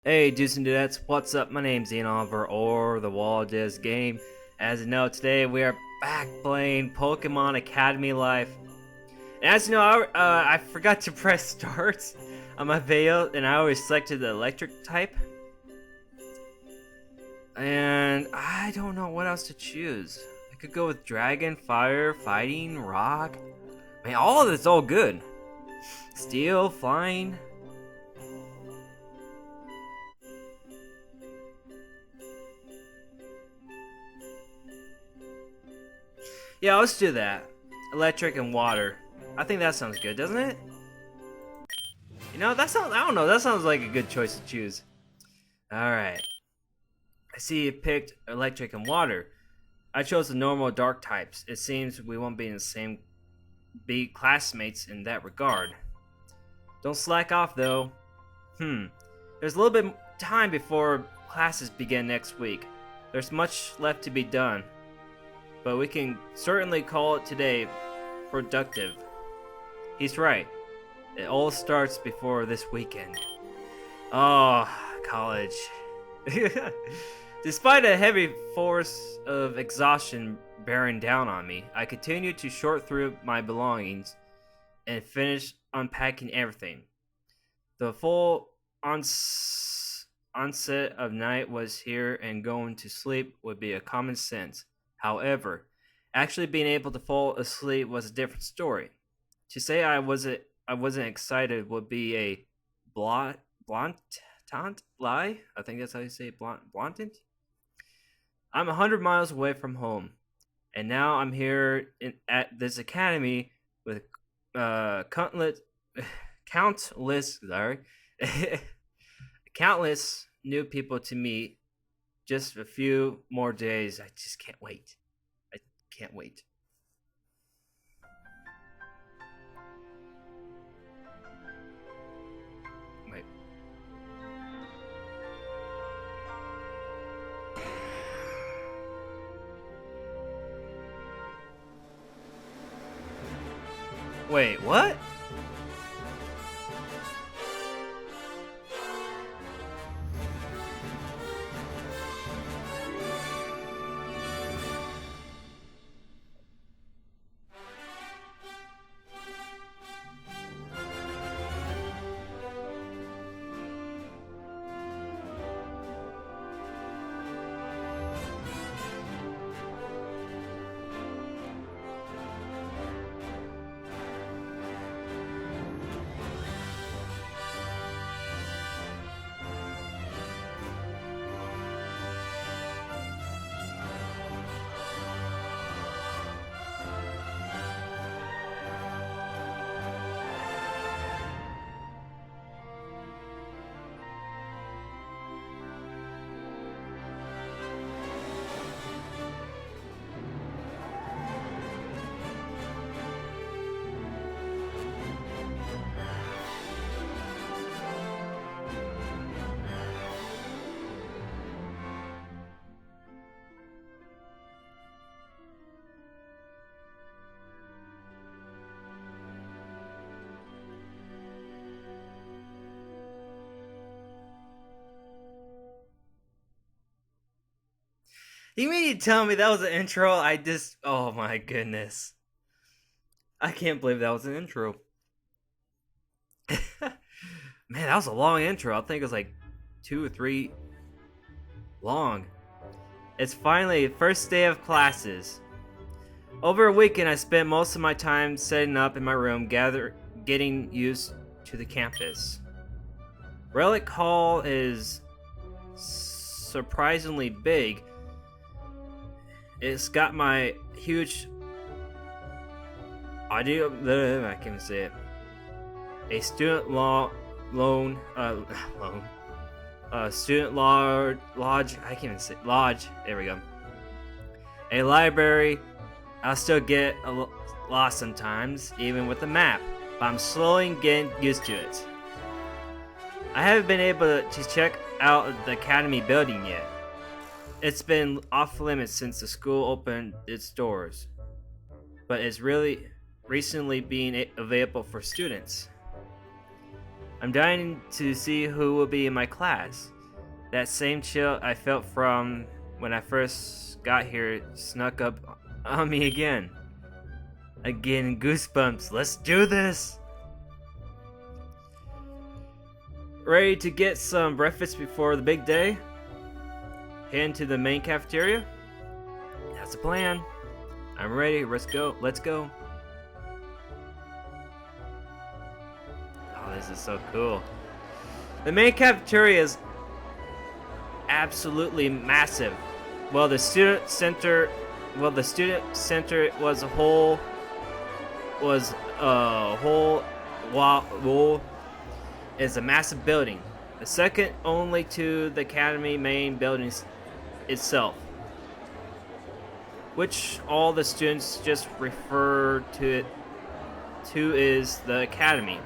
Hey dudes and dudettes, what's up? My name's Ian Oliver, or TheWallDoesGame. As you know, today we are back playing Pokemon Academy Life. And as you know, I forgot to press start on my video, and I always selected the electric type. And I don't know what else to choose. I could go with Dragon, Fire, Fighting, Rock. I mean, all of it's all good. Steel, Flying. Yeah, let's do that. Electric and water. I think that sounds good, doesn't it? You know, that sounds, I don't know, that sounds like a good choice to choose. Alright. I see you picked electric and water. I chose the normal dark types. It seems we won't be in the same be classmates in that regard. Don't slack off though. There's a little bit time before classes begin next week. There's much left to be done. But we can certainly call it today productive. He's right. It all starts before this weekend. Oh, college. Despite a heavy force of exhaustion bearing down on me, I continued to sort through my belongings and finish unpacking everything. The full onset of night was here, and going to sleep would be a common sense. However, actually being able to fall asleep was a different story. To say I wasn't excited would be a blunt lie. I think that's how you say it, blunt. I'm 100 miles away from home, and now I'm here at this academy with countless countless new people to meet. Just a few more days. I just can't wait. I can't wait. Wait. Wait, what? You mean to tell me that was an intro? Oh my goodness. I can't believe that was an intro. Man, that was a long intro. I think it was like 2 or 3 long. It's finally the first day of classes. Over a weekend, I spent most of my time setting up in my room, getting used to the campus. Relic Hall is surprisingly big. It's got my huge I can't even say it. A student student lodge. I can't even say lodge. There we go. A library. I'll still get lost sometimes, even with the map, but I'm slowly getting used to it. I haven't been able to check out the academy building yet. It's been off limits since the school opened its doors, but it's really recently being available for students. I'm dying to see who will be in my class. That same chill I felt from when I first got here snuck up on me again. Again, goosebumps. Let's do this! Ready to get some breakfast before the big day? Head to the main cafeteria? That's the plan. I'm ready. Let's go. Let's go. Oh, this is so cool. The main cafeteria is absolutely massive. Well, the student center was a whole wall is a massive building, the second only to the academy main building itself, which all the students just refer to is the academy.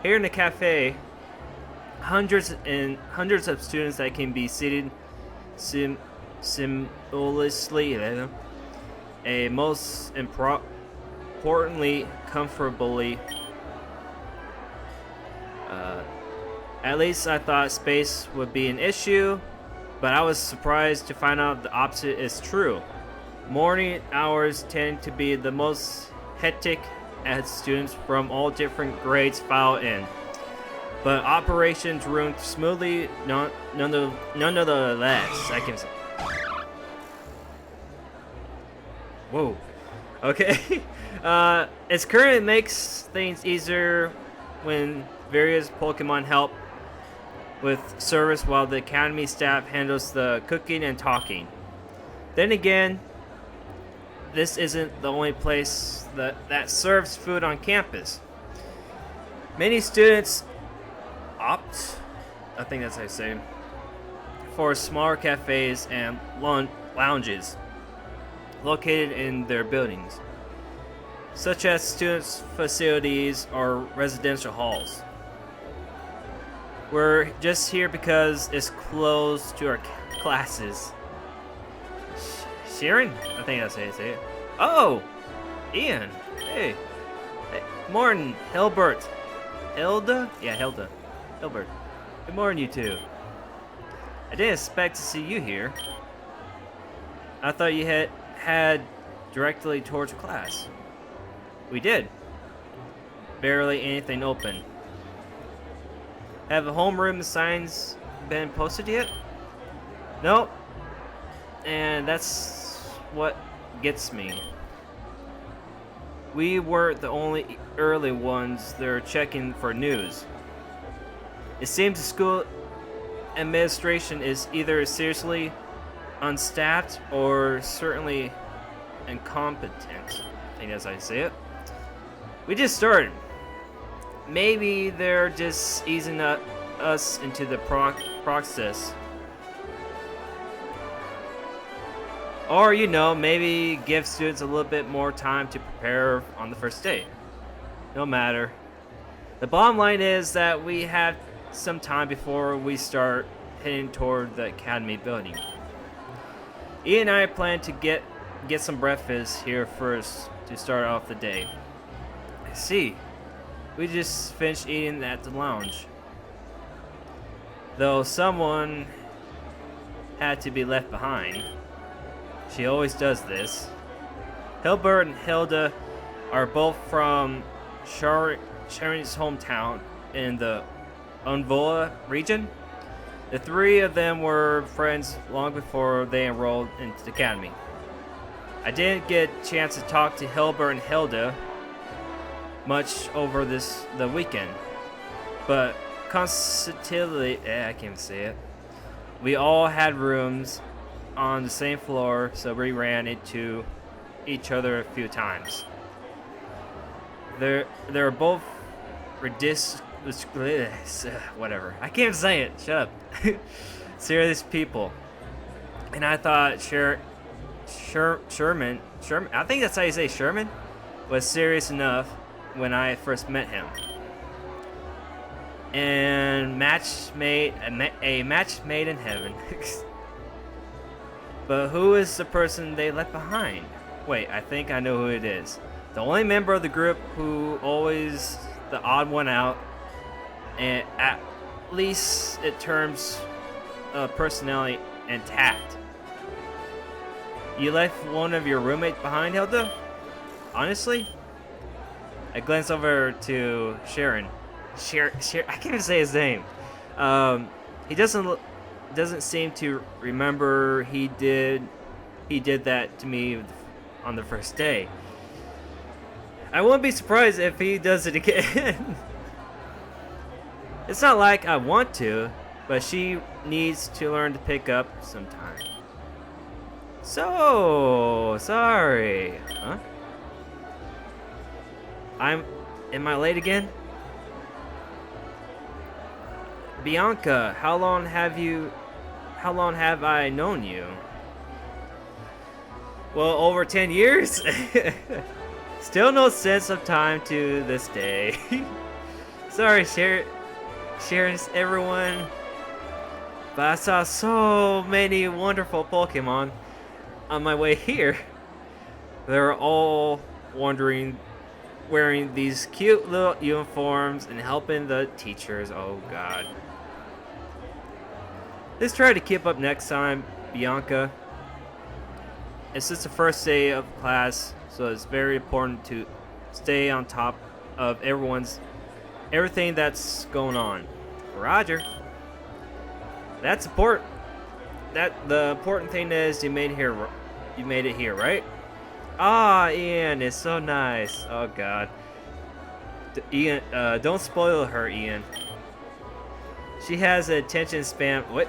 Here in the cafe, hundreds of students that can be seated simultaneously, most importantly, comfortably. At least I thought space would be an issue, but I was surprised to find out the opposite is true. Morning hours tend to be the most hectic as students from all different grades file in, but operations run smoothly nonetheless. I can. Whoa. Okay. Its current makes things easier when various Pokemon help with service while the academy staff handles the cooking and talking. Then again, this isn't the only place that serves food on campus. Many students opt, I think that's how you say, for smaller cafes and lounges located in their buildings, such as students' facilities or residential halls. We're just here because it's close to our classes. Sharon? I think that's how you say it. Oh! Ian! Hey! Morning, Hilbert. Hilda? Yeah, Hilda. Hilbert. Good morning, you two. I didn't expect to see you here. I thought you had directly towards class. We did. Barely anything open. Have the homeroom signs been posted yet? Nope. And that's what gets me. We weren't the only early ones that are checking for news. It seems the school administration is either seriously unstaffed or certainly incompetent. I think that's how you say it. We just started. Maybe they're just easing us into the process. Or, maybe give students a little bit more time to prepare on the first day. No matter. The bottom line is that we have some time before we start heading toward the academy building. Ian and I plan to get some breakfast here first to start off the day. I see. We just finished eating at the lounge. Though someone had to be left behind. She always does this. Hilbert and Hilda are both from Sharon's hometown in the Unvola region. The three of them were friends long before they enrolled into the academy. I didn't get a chance to talk to Hilbert and Hilda much over the weekend, but constantly, I can't say it. We all had rooms on the same floor, so we ran into each other a few times. They're both whatever. I can't say it. Shut up. Serious people, and I thought Sherman. I think that's how you say Sherman. Was serious enough when I first met him. And a match made in heaven. But who is the person they left behind? Wait, I think I know who it is. The only member of the group who always the odd one out, and at least in terms personality intact. You left one of your roommates behind, Hilda? Honestly? I glance over to Sharon. I can't even say his name. He doesn't seem to remember he did that to me on the first day. I wouldn't be surprised if he does it again. It's not like I want to, but she needs to learn to pick up some time. So sorry. Huh? Am I late again? Bianca, how long have I known you? Well, over 10 years? Still no sense of time to this day. Sorry, Sharon's everyone. But I saw so many wonderful Pokemon on my way here. They're all wearing these cute little uniforms and helping the teachers. Oh god. Let's try to keep up next time, Bianca. It's just the first day of class, so it's very important to stay on top of everything that's going on. Roger. The important thing is you made it here, right? Ah, Ian, it's so nice. Oh god. Ian, don't spoil her, Ian. She has an attention span. What?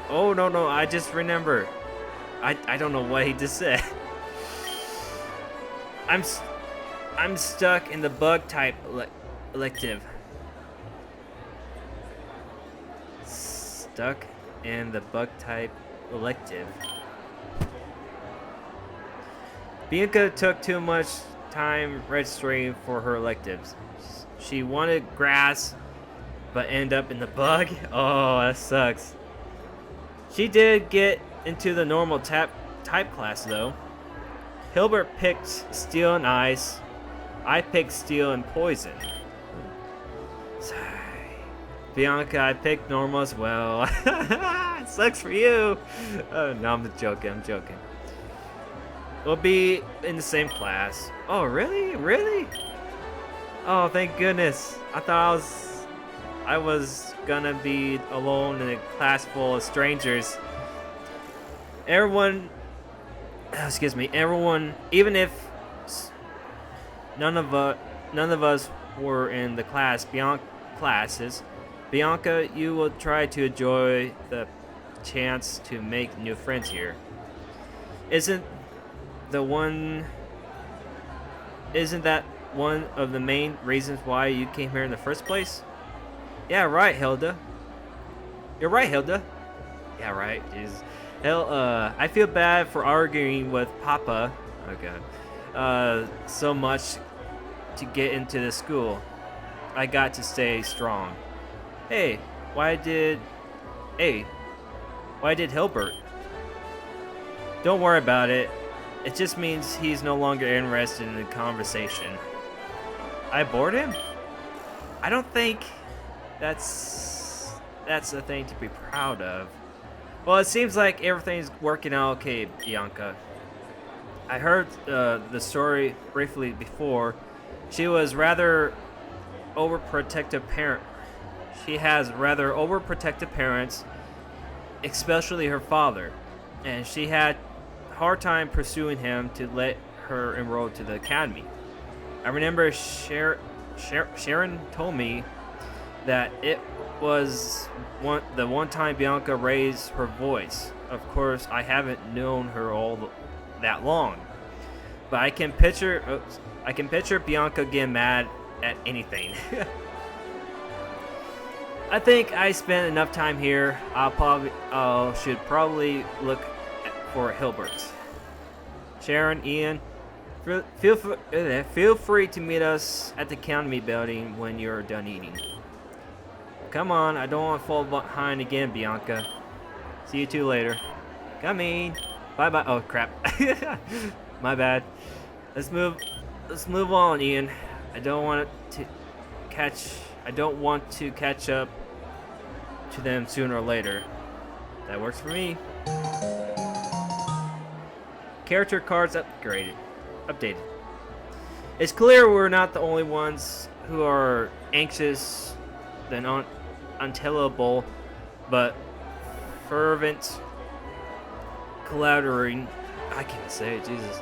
Oh no, I just remember. I don't know what he just said. I'm stuck in the bug type elective. Stuck in the bug type elective. Bianca took too much time registering for her electives. She wanted grass, but ended up in the bug. Oh, that sucks. She did get into the normal type class though. Hilbert picked steel and ice. I picked steel and poison. Sorry. Bianca, I picked normal as well. It sucks for you. Oh, no, I'm joking. We'll be in the same class. Oh, really? Really? Oh, thank goodness. I thought I was gonna be alone in a class full of strangers. Everyone, even if none of us were in the classes, Bianca, you will try to enjoy the chance to make new friends here. Isn't that one of the main reasons why you came here in the first place? Yeah, right, Hilda. You're right, Hilda. Yeah, right. Jeez. Hell, I feel bad for arguing with Papa. Oh god. So much to get into the school. I got to stay strong. Hey, why did Hilbert? Don't worry about it. It just means he's no longer interested in the conversation. I bored him? I don't think that's a thing to be proud of. Well, it seems like everything's working out okay, Bianca. I heard the story briefly before. She was rather overprotective parent. She has rather overprotective parents, especially her father, and she had a hard time pursuing him to let her enroll to the academy. I remember Sharon told me that it was the one time Bianca raised her voice. Of course, I haven't known her all that long, but I can picture Bianca getting mad at anything. I think I spent enough time here. I should probably look for Hilbert. Sharon, Ian, feel free to meet us at the academy building when you're done eating. Come on, I don't want to fall behind again, Bianca. See you two later. Coming. Bye. Oh crap. My bad. Let's move on, Ian. I don't want to catch up to them sooner or later. That works for me. Character cards updated. It's clear we're not the only ones who are anxious, then untellable, but fervent collaborating. I can't say it, Jesus.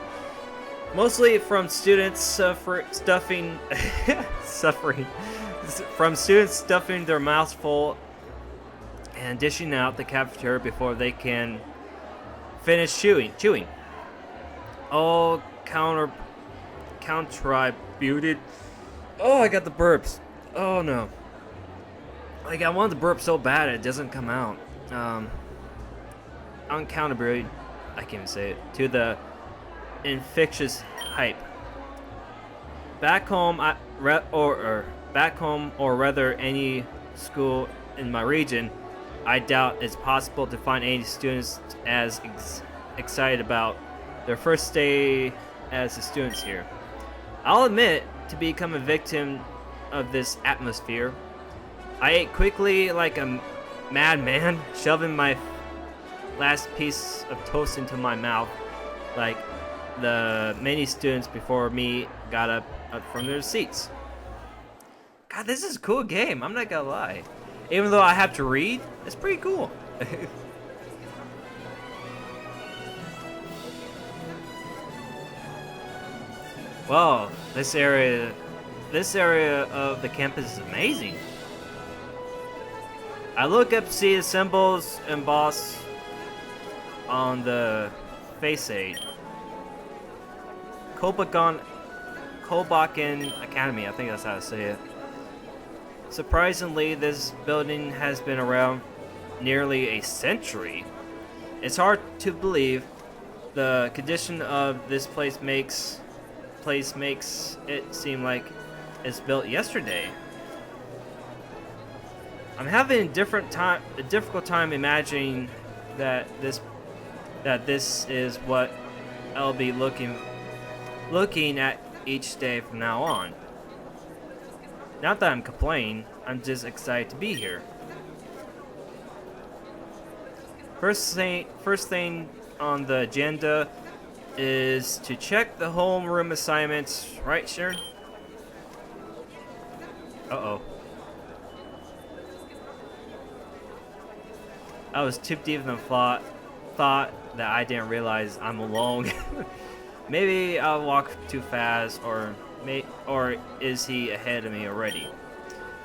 Mostly from students suffering, from students stuffing their mouths full and dishing out the cafeteria before they can finish chewing. All contributed. Oh, I got the burps. Oh no. Like, I want the burp so bad it doesn't come out. Uncountably, I can't even say it, to the infectious hype. Back home, back home, or rather any school in my region, I doubt it's possible to find any students as excited about their first day as the students here. I'll admit to become a victim of this atmosphere. I ate quickly like a madman, shoving my last piece of toast into my mouth like the many students before me got up from their seats. God, this is a cool game, I'm not gonna lie. Even though I have to read, it's pretty cool. Wow, this area of the campus is amazing. I look up to see the symbols embossed on the facade. Kobakan Academy, I think that's how to say it. Surprisingly, this building has been around nearly a century. It's hard to believe the condition of this place makes it seem like it's built yesterday. I'm having a difficult time imagining that this is what I'll be looking at each day from now on. Not that I'm complaining, I'm just excited to be here. First thing on the agenda is to check the homeroom assignments, right, Sharon? Uh-oh. I was too deep in the thought that I didn't realize I'm alone. Maybe I'll walk too fast, or is he ahead of me already?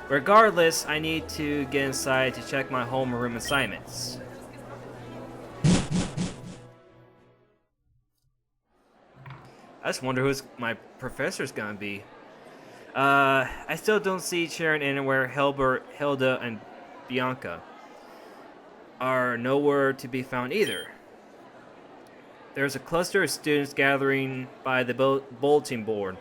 Regardless, I need to get inside to check my homeroom assignments. I just wonder who my professor's gonna be. I still don't see Sharon anywhere. Hilda, and Bianca are nowhere to be found either. There's a cluster of students gathering by the bulletin board.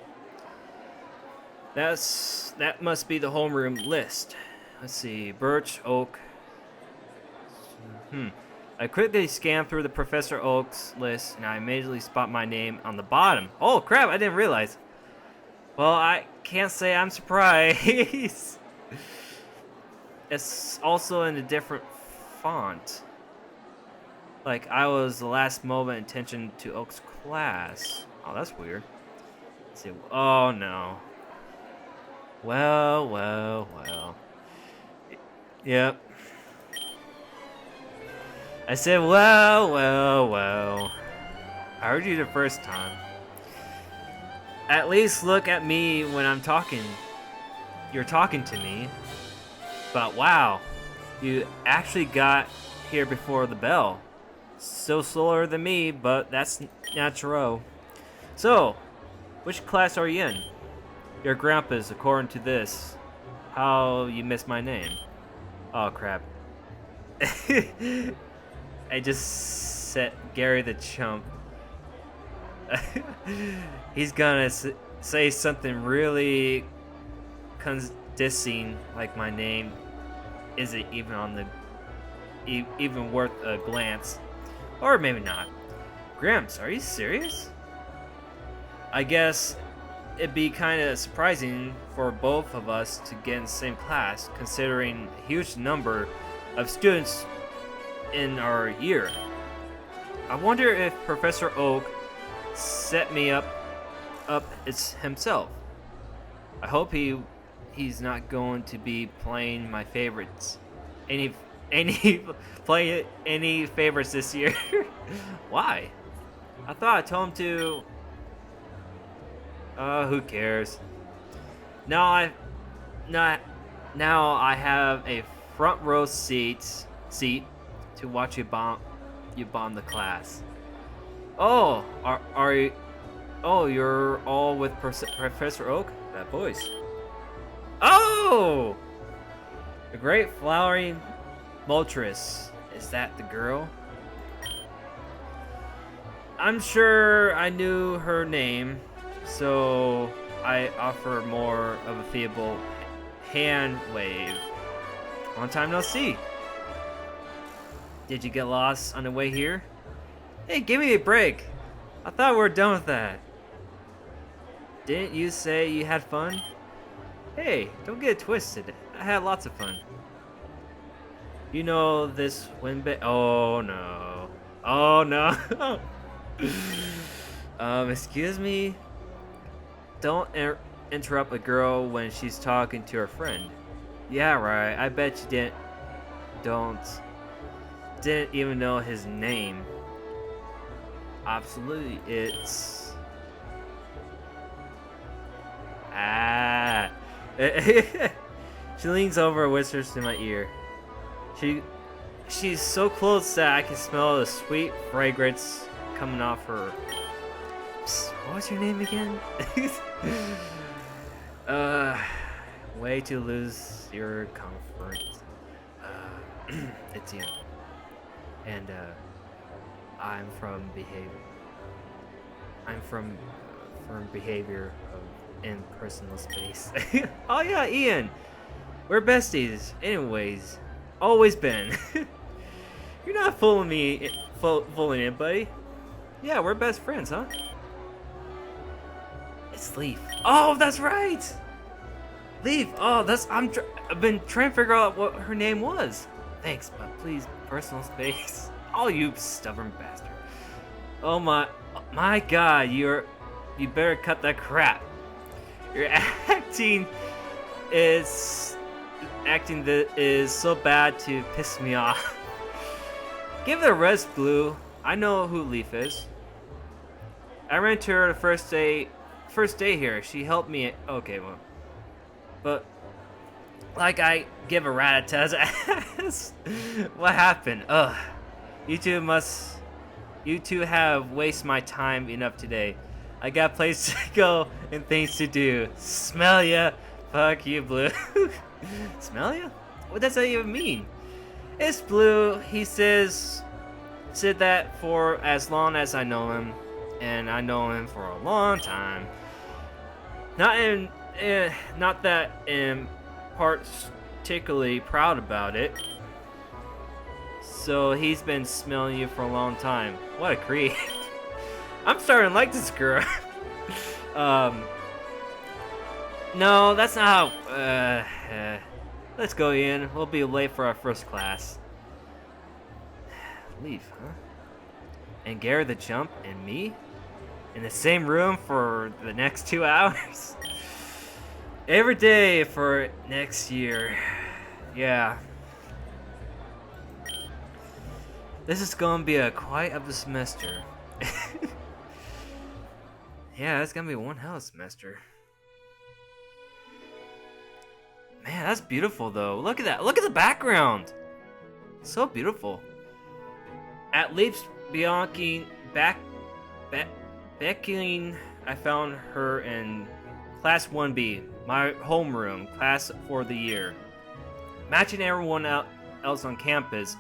That must be the homeroom list. Let's see, Birch, Oak. I quickly scan through the Professor Oak's list, and I immediately spot my name on the bottom. Oh crap, I didn't realize. Well, I can't say I'm surprised. It's also in a different font. Like I was the last moment attention to Oak's class. Oh, that's weird. Let's see. Oh no. Well. Yep. I said, well. I heard you the first time. At least look at me when I'm talking. You're talking to me. But wow, you actually got here before the bell. Still slower than me, but that's natural. So, which class are you in? Your grandpa's, according to this. How you missed my name? Oh crap. I just set Gary the chump. He's gonna say something really condescending, like my name isn't even on the even worth a glance, or maybe not. Gramps, are you serious? I guess it'd be kind of surprising for both of us to get in the same class, considering a huge number of students in our year. I wonder if Professor Oak set me up it's himself. I hope he's not going to be playing my favorites. Any play any favorites this year? Why? I thought I told him to. Who cares? Now I have a front row seat to watch you bomb the class. Oh, are you? Oh, you're all with Professor Oak? That voice. Oh! The great flowering Moltres. Is that the girl? I'm sure I knew her name, so I offer more of a feeble hand wave. Long time no see. Did you get lost on the way here? Hey, give me a break. I thought we were done with that. Didn't you say you had fun? Hey, don't get it twisted. I had lots of fun. You know this windbag. Oh no. Oh no. Excuse me. Don't interrupt a girl when she's talking to her friend. Yeah, right. I bet you didn't even know his name. Absolutely, it's She leans over and whispers in my ear. She's so close that I can smell the sweet fragrance coming off her. Psst, what was your name again? Way to lose your comfort. It's you. And I'm from behavior of impersonal space. Oh yeah, Ian. We're besties. Anyways, always been. You're not fooling me, fooling anybody. Yeah, we're best friends, huh? It's Leaf. Oh, that's right. Leaf. Oh, I've been trying to figure out what her name was. Thanks, but please, personal space. Oh, you stubborn bastard. Oh my God, you better cut that crap. Your acting is so bad to piss me off. Give it a rest, Blue. I know who Leaf is. I ran to her the first day here. She helped me. Okay, well, but like I give a rat a test ass. What happened? Ugh. You two have wasted my time enough today. I got places to go and things to do. Smell ya? Fuck you, Blue. Smell ya? What does that even mean? It's Blue. He said that for as long as I know him, and I know him for a long time. Not that I'm particularly proud about it. So he's been smelling you for a long time. What a creep. I'm starting to like this girl. No, that's not how. Let's go, Ian. We'll be late for our first class. Leave, huh? And Gary the Jump and me? In the same room for the next 2 hours? Every day for next year. Yeah. This is gonna be quite of a semester. Yeah, it's gonna be one hell of a semester. Man, that's beautiful though. Look at that. Look at the background. So beautiful. At least beckoning, I found her in Class 1B, my homeroom, class for the year. Matching everyone else on campus,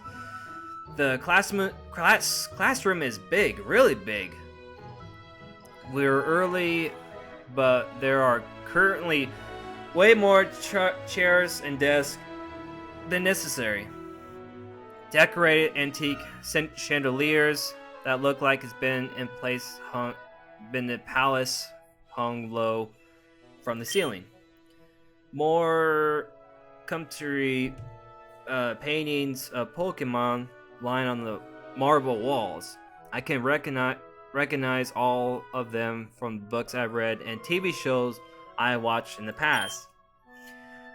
the classroom is big, really big. We're early, but there are currently way more chairs and desks than necessary. Decorated antique chandeliers that look like it's been in place, been the palace hung low from the ceiling. More commentary paintings of Pokemon lying on the marble walls. I can recognize all of them from the books I've read and TV shows I watched in the past.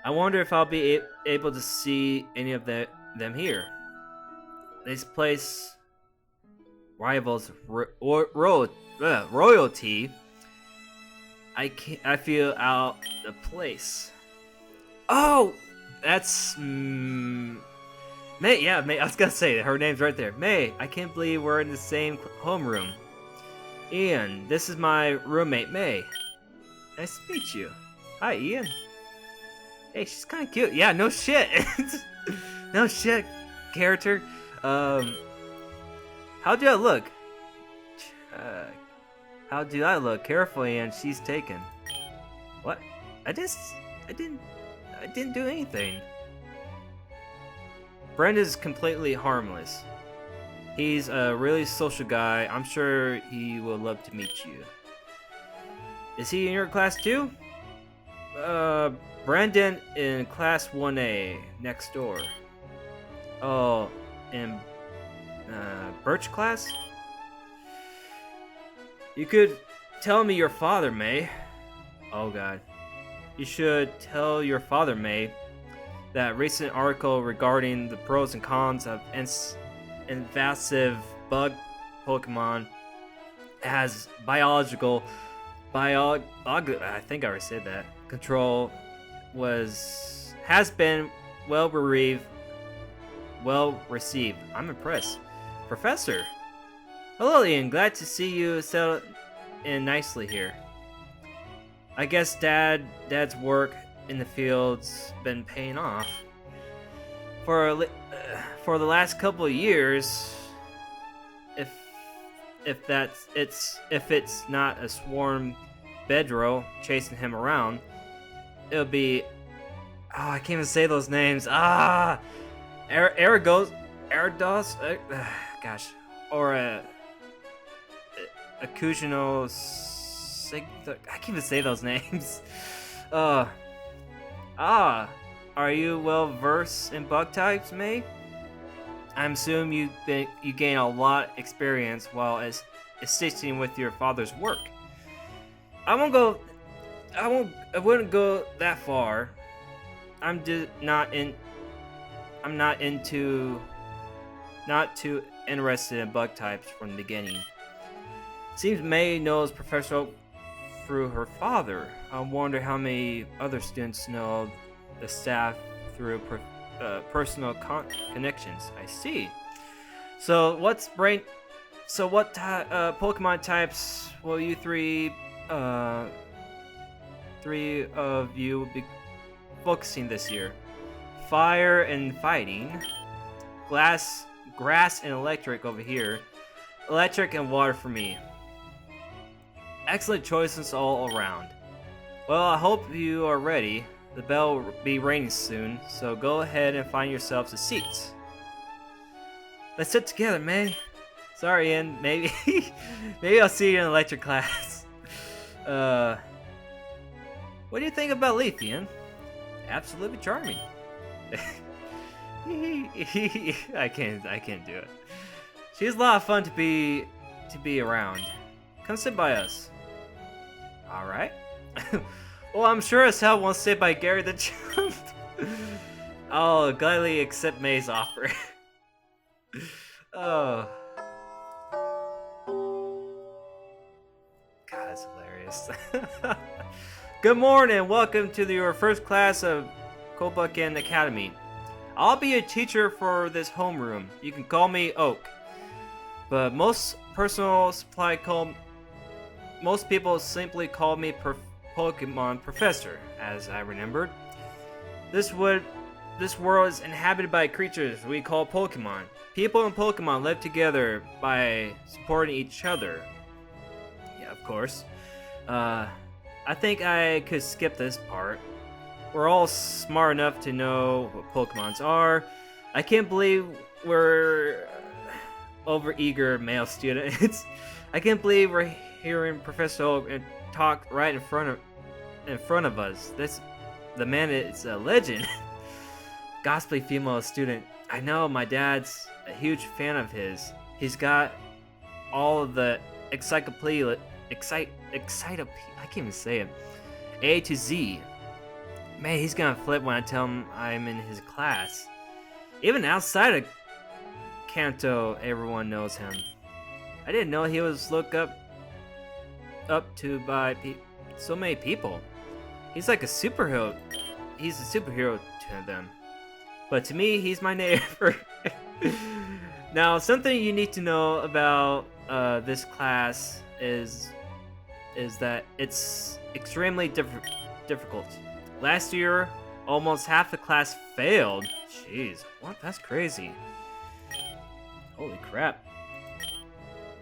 I wonder if I'll be able to see any of them here. This place rivals royalty. I feel out of place. Oh, that's May. Yeah, May. I was gonna say her name's right there. May. I can't believe we're in the same homeroom. Ian, this is my roommate May. Nice to meet you. Hi, Ian. Hey, she's kind of cute. Yeah, no shit. No shit, character. How do I look? How do I look? Carefully, and she's taken. What? I didn't do anything. Brenda's completely harmless. He's a really social guy. I'm sure he will love to meet you. Is he in your class too? Brandon in class 1A, next door. Oh, in Birch class? You could tell me your father, May. Oh god. You should tell your father, May, that recent article regarding the pros and cons of invasive bug Pokemon has I think I already said that. Control has been well received. I'm impressed. Professor. Hello, Ian. Glad to see you settle in nicely here. I guess Dad's work in the field's been paying off. For the last couple of years, if it's not a swarm bedroll chasing him around, it'll be I can't even say those names. Erados, gosh, or a Accusino I can't even say those names. Are you well versed in bug types, May? I'm assuming you gain a lot of experience while assisting with your father's work. I wouldn't go that far. I'm not too interested in bug types from the beginning. Seems May knows Professor Oak through her father. I wonder how many other students know the staff through personal connections. I see. So what Pokemon types will you three of you be focusing this year? Fire and fighting. Grass and electric over here. Electric and water for me. Excellent choices all around. Well, I hope you are ready. The bell will be ringing soon, so go ahead and find yourselves a seat. Let's sit together, May. Sorry, Ian. Maybe I'll see you in electric class. What do you think about Leaf, Ian? Absolutely charming. I can't do it. She's a lot of fun to be around. Come sit by us. All right. Well, I'm sure as hell won't sit by Gary the Chump. I'll gladly accept May's offer. Oh. God, that's hilarious. Good morning. Welcome to your first class of Kobuken Academy. I'll be a teacher for this homeroom. You can call me Oak. But most people simply call me Pokemon Professor, as I remembered. This world is inhabited by creatures we call Pokemon. People and Pokemon live together by supporting each other. Yeah, of course. I think I could skip this part. We're all smart enough to know what Pokemons are. I can't believe we're overeager male students. I can't believe we're hearing Professor Oak talk right in front of us. The man is a legend. Gospelly female student. I know my dad's a huge fan of his. He's got all of the encyclopedia, I can't even say it, A to Z. Man, he's gonna flip when I tell him I'm in his class. Even outside of Kanto, everyone knows him. I didn't know he was looked up to by so many people. He's like a superhero. He's a superhero to them. But to me, he's my neighbor. Now, something you need to know about this class is that it's extremely difficult. Last year, almost half the class failed. Jeez, what? That's crazy. Holy crap.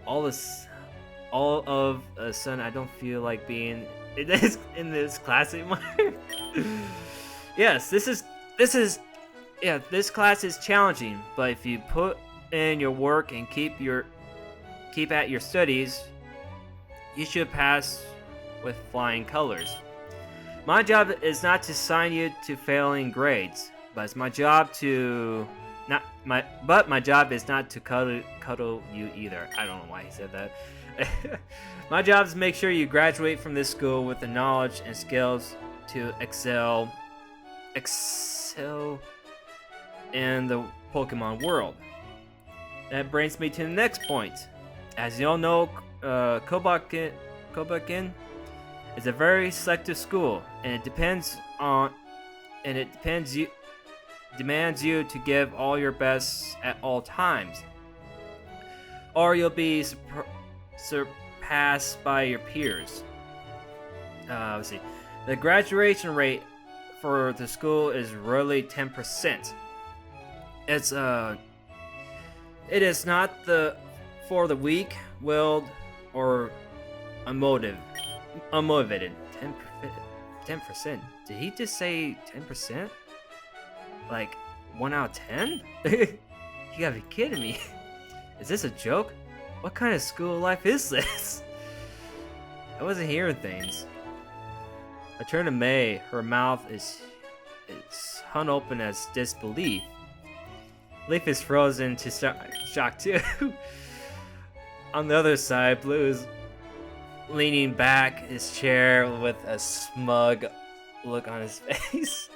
All of a sudden, I don't feel like being in this class anymore. Yes, this class is challenging, but if you put in your work and keep at your studies, you should pass with flying colors. My job is not to assign you to failing grades, but my job is not to cuddle you either. I don't know why he said that. My job is to make sure you graduate from this school with the knowledge and skills to excel in the Pokemon world. That brings me to the next point. As you all know, Kobakin is a very selective school, and it demands you to give all your best at all times, or you'll be surpassed by your peers. Let's see. The graduation rate for the school is really 10%. It is not for the weak-willed or unmotivated. 10%. Did he just say 10%? Like 1 out of 10? You gotta be kidding me. Is this a joke? What kind of school life is this? I wasn't hearing things. I turned to May. Her mouth is hung open as disbelief. Leaf is frozen to shock too. On the other side, Blue is leaning back his chair with a smug look on his face.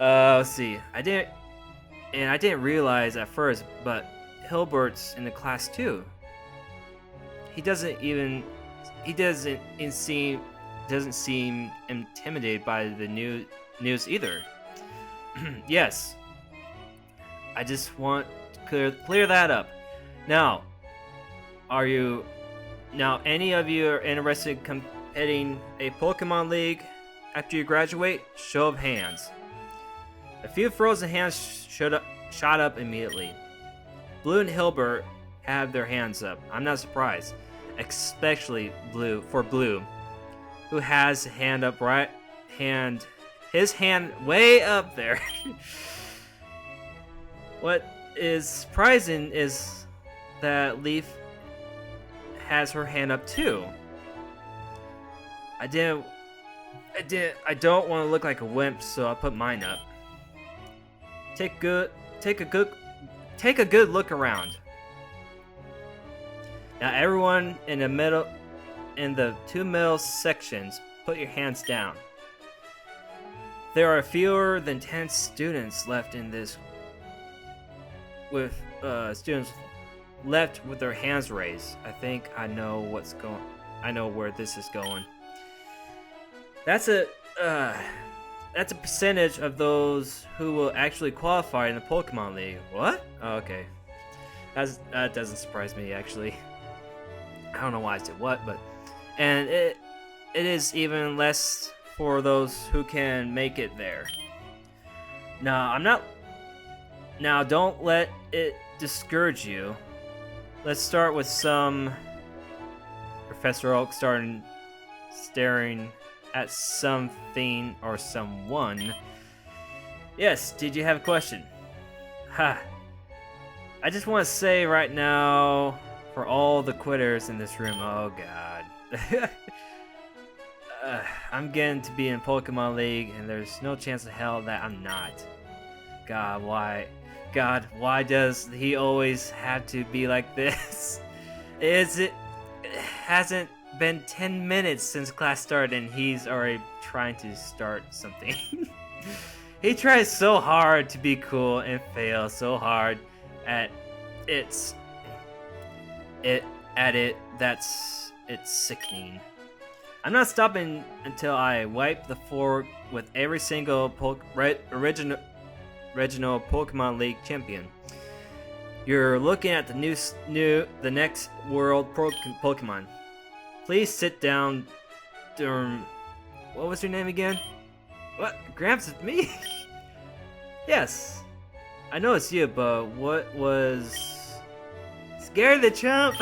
Let's see. I didn't realize at first, but Hilbert's in the class too. He doesn't seem intimidated by the news either. Yes. I just want to clear that up. Now, any of you are interested in competing a Pokemon League after you graduate? Show of hands. A few frozen hands shot up immediately. Blue and Hilbert have their hands up. I'm not surprised, especially Blue, who has his hand way up there. What is surprising is that Leaf has her hand up too. I don't want to look like a wimp, so I put mine up. Take a good look around. Now everyone in the 2 middle sections, put your hands down. There are fewer than 10 students left in this with students left with their hands raised. I think I know where this is going. That's a percentage of those who will actually qualify in the Pokemon League. What? Oh, okay. That doesn't surprise me actually. I don't know why I said what, but it is even less for those who can make it there. Now, don't let it discourage you. Let's start with Professor Oak staring at something or someone. Yes, did you have a question? Ha. I just want to say right now, for all the quitters in this room, oh god. I'm getting to be in Pokemon League, and there's no chance in hell that I'm not. God, why? God, why does he always have to be like this? It hasn't been 10 minutes since class started and he's already trying to start something. He tries so hard to be cool and fails so hard at it's that's it's sickening. I'm not stopping until I wipe the floor with every single original Pokemon League champion. You're looking at the next world Pokemon. Please sit down. What was your name again? What? Gramps, it's me? Yes. I know it's you, but what was... Scare the chump!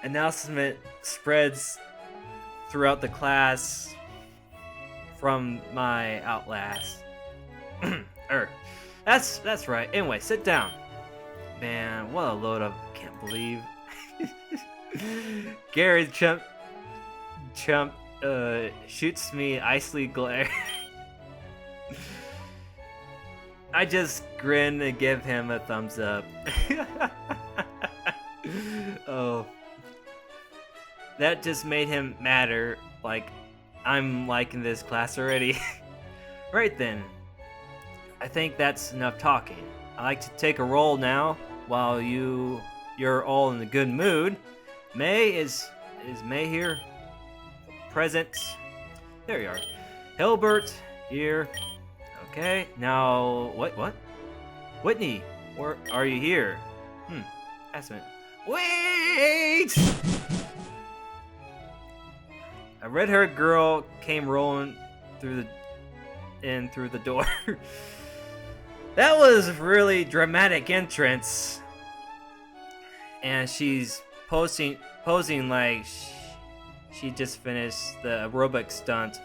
Announcement spreads throughout the class from my Outlast. That's right. Anyway, sit down. Man, what a load of... Can't believe... Gary Chump shoots me icy glare. I just grin and give him a thumbs up. Oh. That just made him madder, like I'm liking this class already. Right then. I think that's enough talking. I like to take a roll now while you're all in a good mood. May is May here? Present. There you are. Hilbert here. Okay. Now what? Whitney, or are you here? That's it. Wait! A red-haired girl came rolling through the door. That was a really dramatic entrance. And she's posing like she just finished the aerobic stunt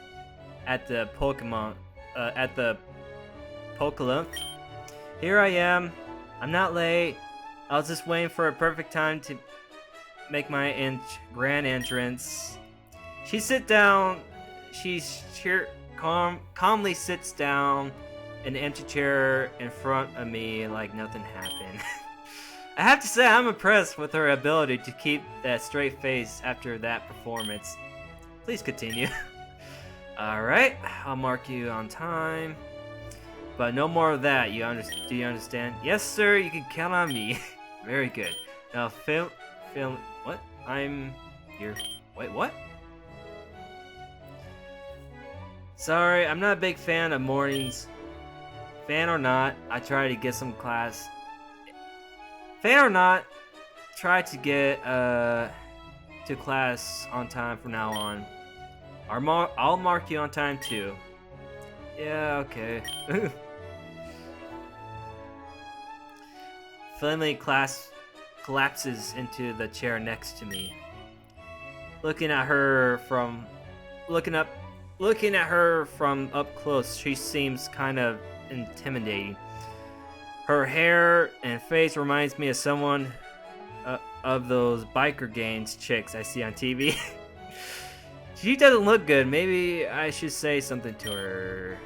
at the Pokemon Pokelumph. Here I am. I'm not late. I was just waiting for a perfect time to make my grand entrance. She sit down. Calmly sits down in an empty chair in front of me like nothing happened. I have to say I'm impressed with her ability to keep that straight face after that performance. Please continue. Alright, I'll mark you on time. But no more of that, do you understand? Yes sir, you can count on me. Very good. Now film, what? I'm here. Wait, what? Sorry, I'm not a big fan of mornings. Fan or not, I try to get some class. Fan or not, try to get to class on time from now on. I'll mark you on time too. Yeah, okay. Finley collapses into the chair next to me. Looking at her from up close, she seems kind of intimidating. Her hair and face reminds me of someone of those biker gangs chicks I see on TV. She doesn't look good. Maybe I should say something to her.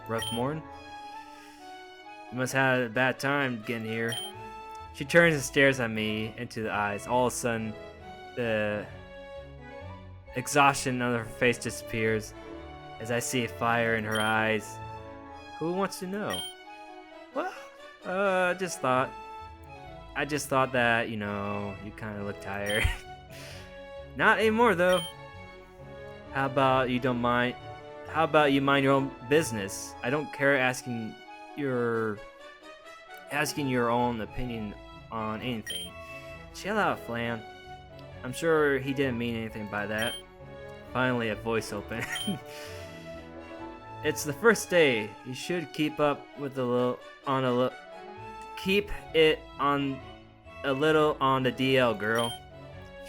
Rough morning? You must have had a bad time getting here. She turns and stares at me into the eyes. All of a sudden, the exhaustion on her face disappears as I see a fire in her eyes. Who wants to know? Well, I just thought that, you kind of look tired. Not anymore, though. How about you mind your own business? I don't care asking your own opinion on anything. Chill out, Flan. I'm sure he didn't mean anything by that. Finally, a voice opened. It's the first day. You should keep up with keep it on a little on the DL, girl.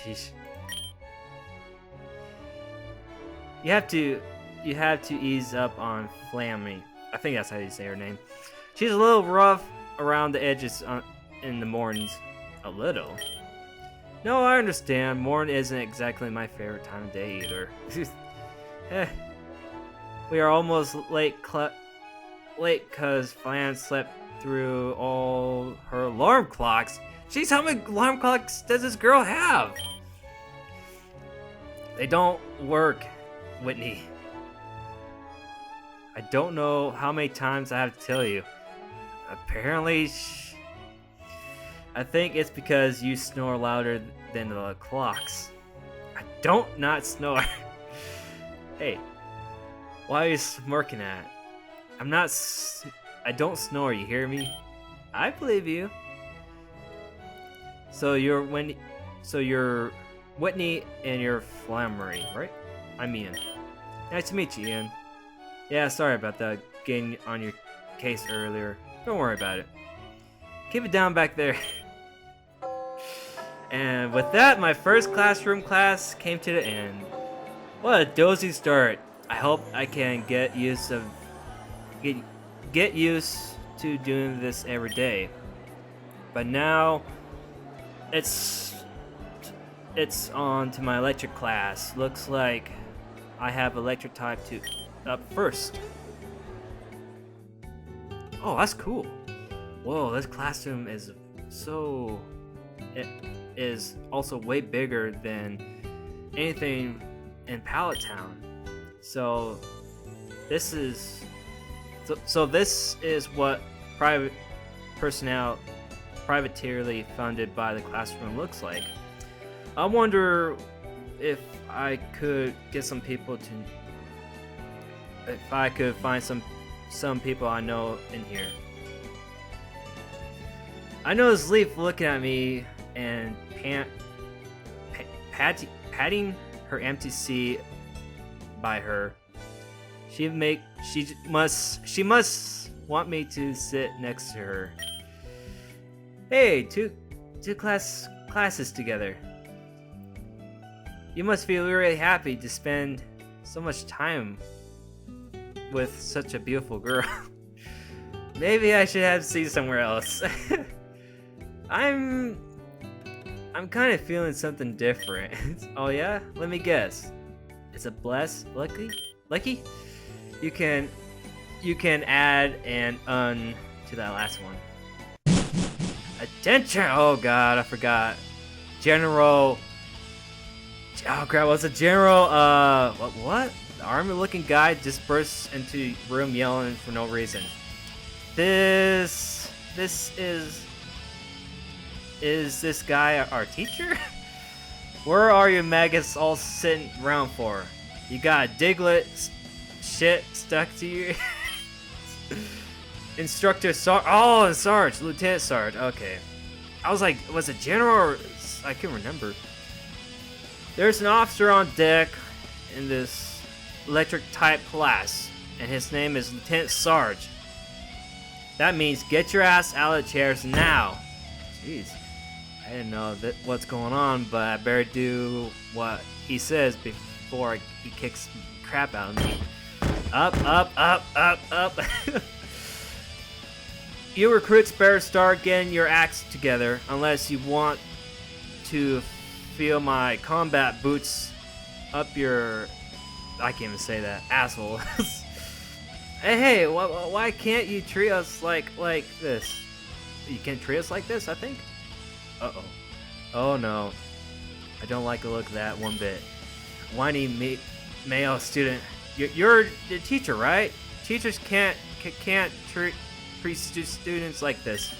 Sheesh. You have to ease up on Flammy. I think that's how you say her name. She's a little rough around the edges in the mornings. A little? No, I understand. Morning isn't exactly my favorite time of day either. We are almost late late because Flan slept through all her alarm clocks. Jeez, how many alarm clocks does this girl have? They don't work, Whitney. I don't know how many times I have to tell you. Apparently, I think it's because you snore louder than the clocks. I don't not snore. Hey, why are you smirking at? I don't snore, you hear me? I believe you. So you're Whitney and you're Flammery, right? I'm Ian. Nice to meet you, Ian. Yeah, sorry about that, getting on your case earlier. Don't worry about it. Keep it down back there. And with that, my first classroom class came to the end. What a dozy start. I hope I can get used to doing this every day. But now it's on to my electric class. Looks like I have electric type 2 up first. Oh, that's cool. Whoa, this classroom is it is also way bigger than anything in Pallet Town. So this is what private personnel privateerly funded by the classroom looks like. I wonder if I could get some people to if I could find some people I know in here. I noticed Leaf looking at me and patting her empty seat by her. She must want me to sit next to her. Hey, two classes together. You must feel really happy to spend so much time with such a beautiful girl. Maybe I should have seen somewhere else. I'm kind of feeling something different. Oh yeah? Let me guess. It's a bless lucky? You can add an un to that last one. Attention! Oh god, I forgot. General. Oh crap, what's a general? What? The army-looking guy just bursts into the room yelling for no reason. Is this guy our teacher? Where are you maggots all sitting around for? You got a Diglett shit stuck to you? Instructor Sarge, Lieutenant Sarge, okay. I was like, was it General or... I can't remember. There's an officer on deck in this electric type class, and his name is Lieutenant Sarge. That means get your ass out of the chairs now. Jeez. I didn't know what's going on, but I better do what he says before he kicks crap out of me. Up. You recruits better start getting your acts together, unless you want to feel my combat boots up your... I can't even say that. Asshole. Hey, why can't you treat us like this? You can't treat us like this, I think? Uh-oh. Oh no. I don't like the look of that one bit. Whiny male student. You're the teacher, right? Teachers can't treat students like this.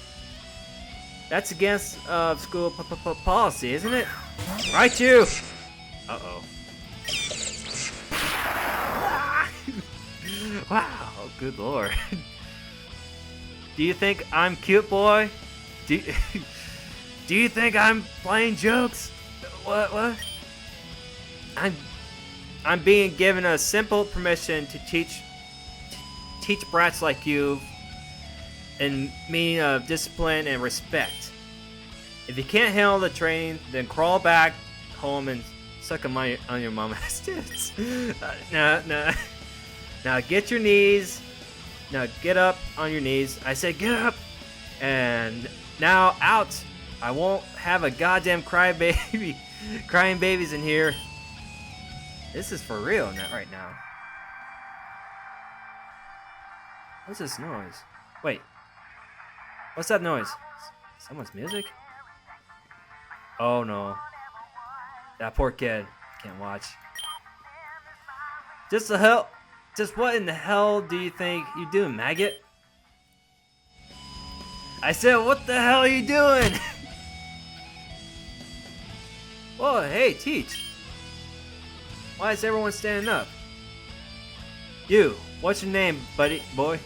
That's against school policy, isn't it? Right, you! Uh-oh. Wow, good lord. Do you think I'm cute, boy? Do you think I'm playing jokes? What? I'm being given a simple permission to teach brats like you in meaning of discipline and respect. If you can't handle the training, then crawl back home and suck on your mama's tits. Nah. Now get your knees. Now get up on your knees. I said get up. And now out. I won't have a goddamn crying babies in here. This is for real right now. What's this noise? Wait. What's that noise? Someone's music? Oh no. That poor kid. Can't watch. Just what in the hell do you think you're doing, maggot? I said, what the hell are you doing? Whoa, hey, teach. Why is everyone standing up? You, what's your name, buddy, boy?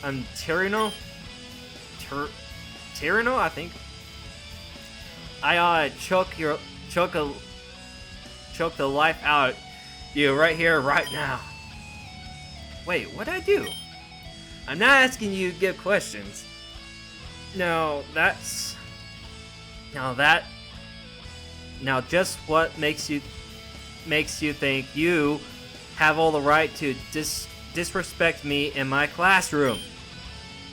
I'm Tyrino? Tyrino, I think. I ought to choke the life out you right here, right now. Wait, what'd I do? I'm not asking you to give questions. Now just what makes you think you have all the right to disrespect me in my classroom?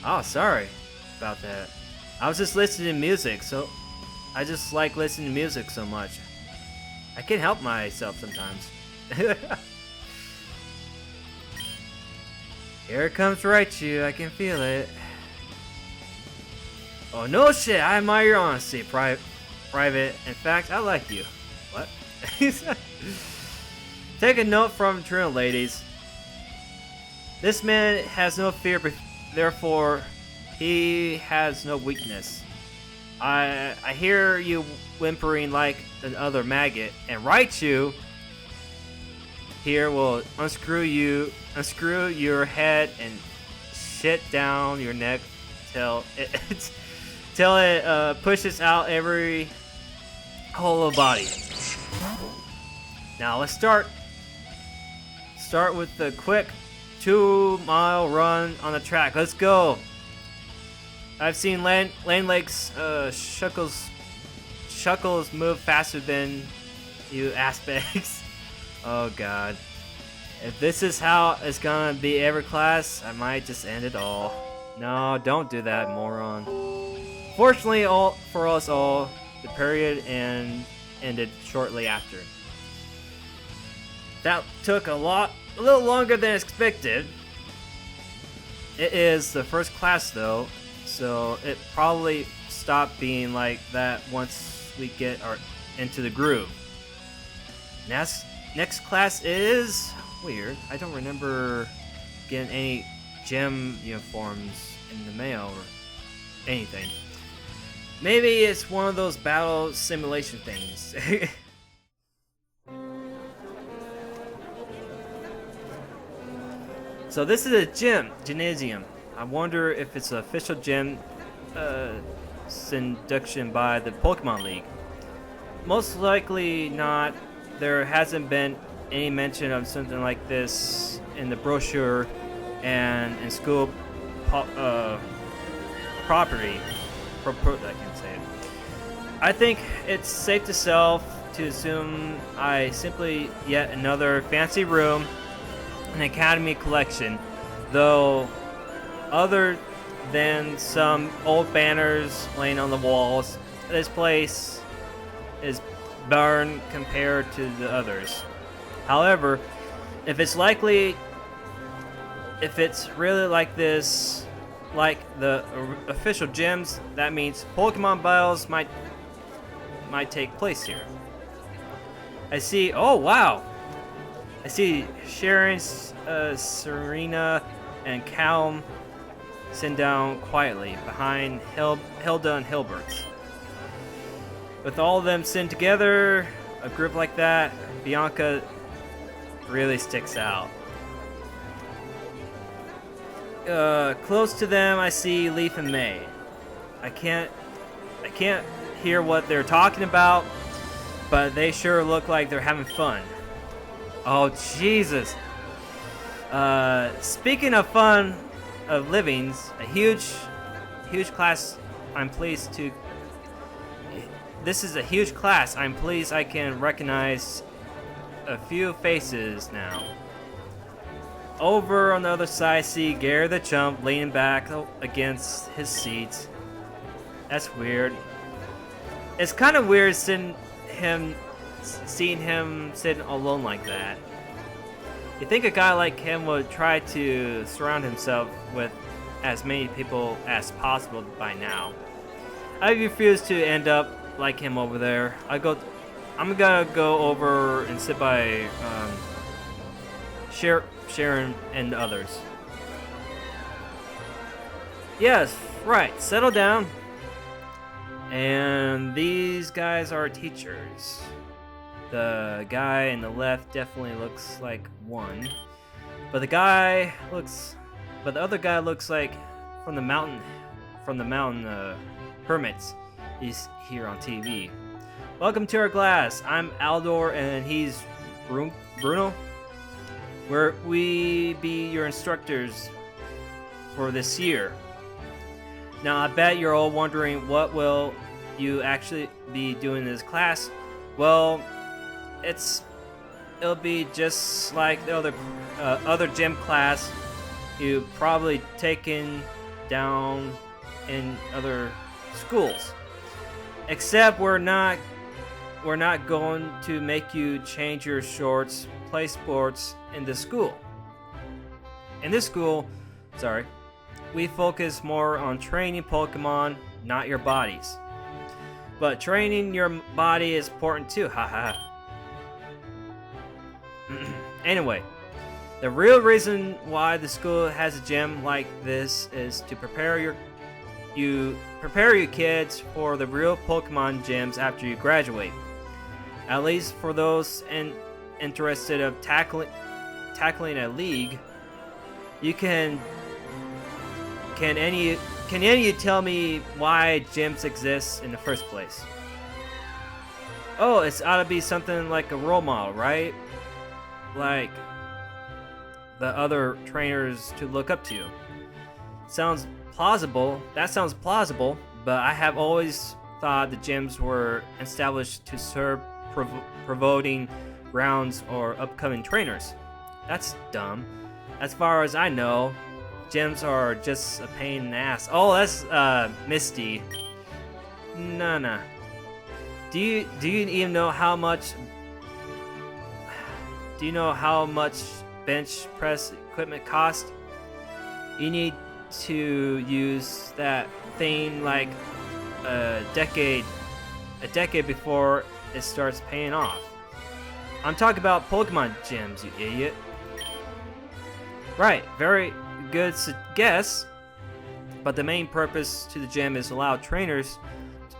Oh, sorry about that. I was just listening to music, so I just like listening to music so much. I can't help myself sometimes. Here it comes Raichu, I can feel it. Oh no shit, I admire your honesty, Private. In fact, I like you. What? Take a note from Trino, ladies. This man has no fear, therefore he has no weakness. I hear you whimpering like another maggot, and Raichu here will unscrew your head and shit down your neck till it pushes out every whole of body. Now let's start with the quick 2-mile run on the track. Let's go. I've seen Lane Lake's Shuckles move faster than you aspects. Oh god. If this is how it's gonna be every class, I might just end it all. No, don't do that, moron. Fortunately for us all, the period ended shortly after. That took a little longer than expected. It is the first class though, so it probably stopped being like that once we get into the groove. Next class is weird. I don't remember getting any gym uniforms in the mail or anything. Maybe it's one of those battle simulation things. So this is a gymnasium. I wonder if it's an official gym induction by the Pokemon League. Most likely not. There hasn't been any mention of something like this in the brochure and in school property. I can say it. I think it's safe to assume I simply yet another fancy room, an academy collection, though other than some old banners laying on the walls, this place is barren compared to the others. However, if it's really like this, like the official gyms, that means Pokemon battles might take place here. I see. Oh wow! I see Sharon, Serena, and Calm sitting down quietly behind Hilda and Hilbert. With all of them sitting together, a group like that, Bianca really sticks out. Close to them, I see Leaf and May. I can't hear what they're talking about, but they sure look like they're having fun. Oh Jesus! Speaking of fun, of livings, a huge class. This is a huge class. I'm pleased I can recognize a few faces now. Over on the other side, I see Gary the Chump leaning back against his seat. That's weird. It's kind of weird seeing him sitting alone like that. You think a guy like him would try to surround himself with as many people as possible by now. I refuse to end up like him over there. I'm gonna go over and sit by Sharon and others. Yes, right. Settle down. And these guys are teachers. The guy in the left definitely looks like one, but the other guy looks like from the mountain hermits. He's here on TV. Welcome to our class. I'm Aldor and he's Bruno. We be your instructors for this year. Now I bet you're all wondering what will you actually be doing in this class. Well, it'll be just like the other gym class you probably taken down in other schools. Except we're not going to make you change your shorts, play sports in this school. In this school, we focus more on training Pokemon, not your bodies. But training your body is important too, haha. Anyway, the real reason why the school has a gym like this is to prepare your kids for the real Pokemon gyms after you graduate. At least for those interested of tackling a league. Can any of you tell me why gyms exist in the first place? Oh, it's ought to be something like a role model, right? Like the other trainers to look up to. Sounds plausible. That sounds plausible, but I have always thought the gyms were established to serve promoting grounds or upcoming trainers. That's dumb. As far as I know, gyms are just a pain in the ass. Oh, that's Misty. Nah. Do you even know how much? Do you know how much bench press equipment costs? You need to use that thing like a decade before it starts paying off. I'm talking about Pokemon gyms, you idiot. Right, very good guess. But the main purpose to the gym is to allow trainers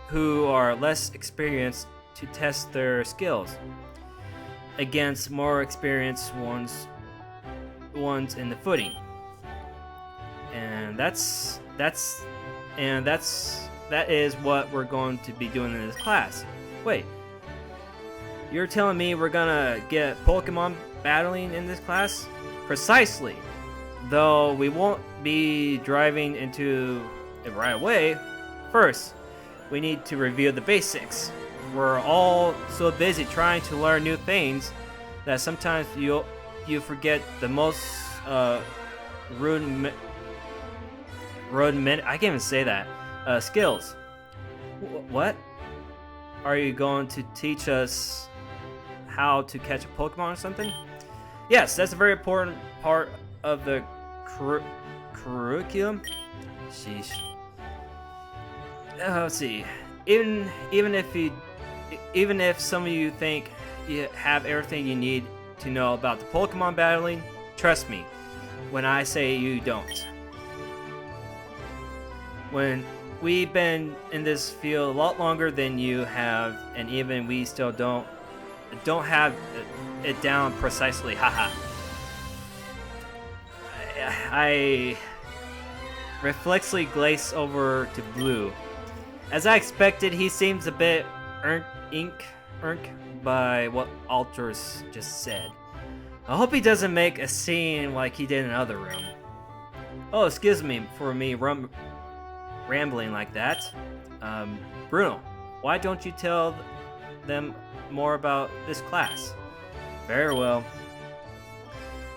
who are less experienced to test their skills against more experienced ones in the footing. And that is what we're going to be doing in this class. Wait, you're telling me we're gonna get Pokemon battling in this class? Precisely. Though we won't be driving into it right away. First, we need to review the basics. We're all so busy trying to learn new things that sometimes you forget the most rudiment. I can't even say that. Skills. What? Are you going to teach us how to catch a Pokemon or something? Yes, that's a very important part of the curriculum. Sheesh. Let's see. Even if some of you think you have everything you need to know about the Pokemon battling, trust me when I say you don't. When we've been in this field a lot longer than you have, and even we still don't have it down precisely. Haha. I reflexively glaze over to Blue. As I expected, he seems a bit irked by what Alters just said. I hope he doesn't make a scene like he did in another room. Oh, excuse me for me rambling like that. Bruno, why don't you tell them more about this class? Very well.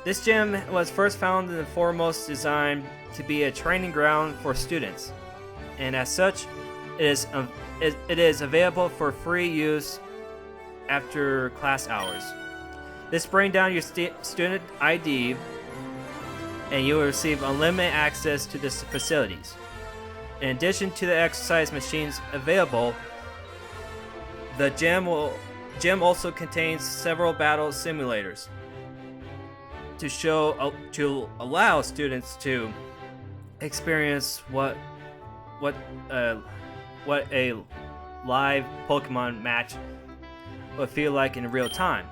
This gym was first founded and foremost designed to be a training ground for students, and as such, it is available for free use after class hours. Just bring down your student ID and you will receive unlimited access to the facilities. In addition to the exercise machines available, the gym also contains several battle simulators to allow students to experience what a live Pokemon match would feel like in real time.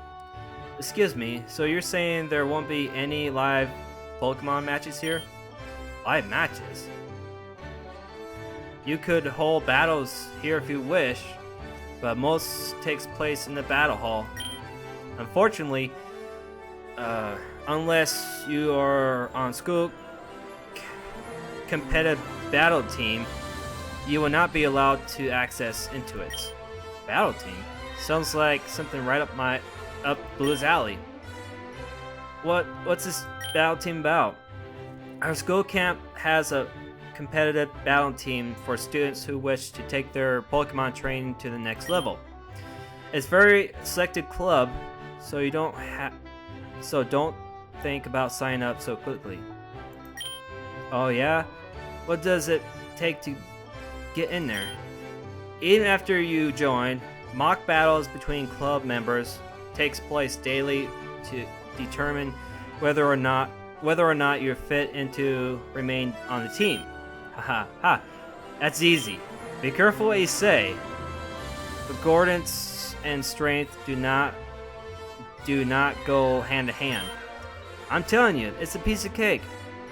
Excuse me, so you're saying there won't be any live Pokemon matches here? Live matches? You could hold battles here if you wish, but most takes place in the battle hall. Unfortunately, unless you are on school competitive battle team, you will not be allowed to access into it. Battle team? Sounds like something right up Blue's alley. What's this battle team about? Our school camp has a competitive battle team for students who wish to take their Pokemon training to the next level. It's a very selected club, so don't think about signing up so quickly. Oh yeah? What does it take to get in there? Even after you join, mock battles between club members takes place daily to determine whether or not you're fit into remain on the team. Haha, ha. That's easy. Be careful what you say. Coordinates and strength do not go hand to hand. I'm telling you, it's a piece of cake.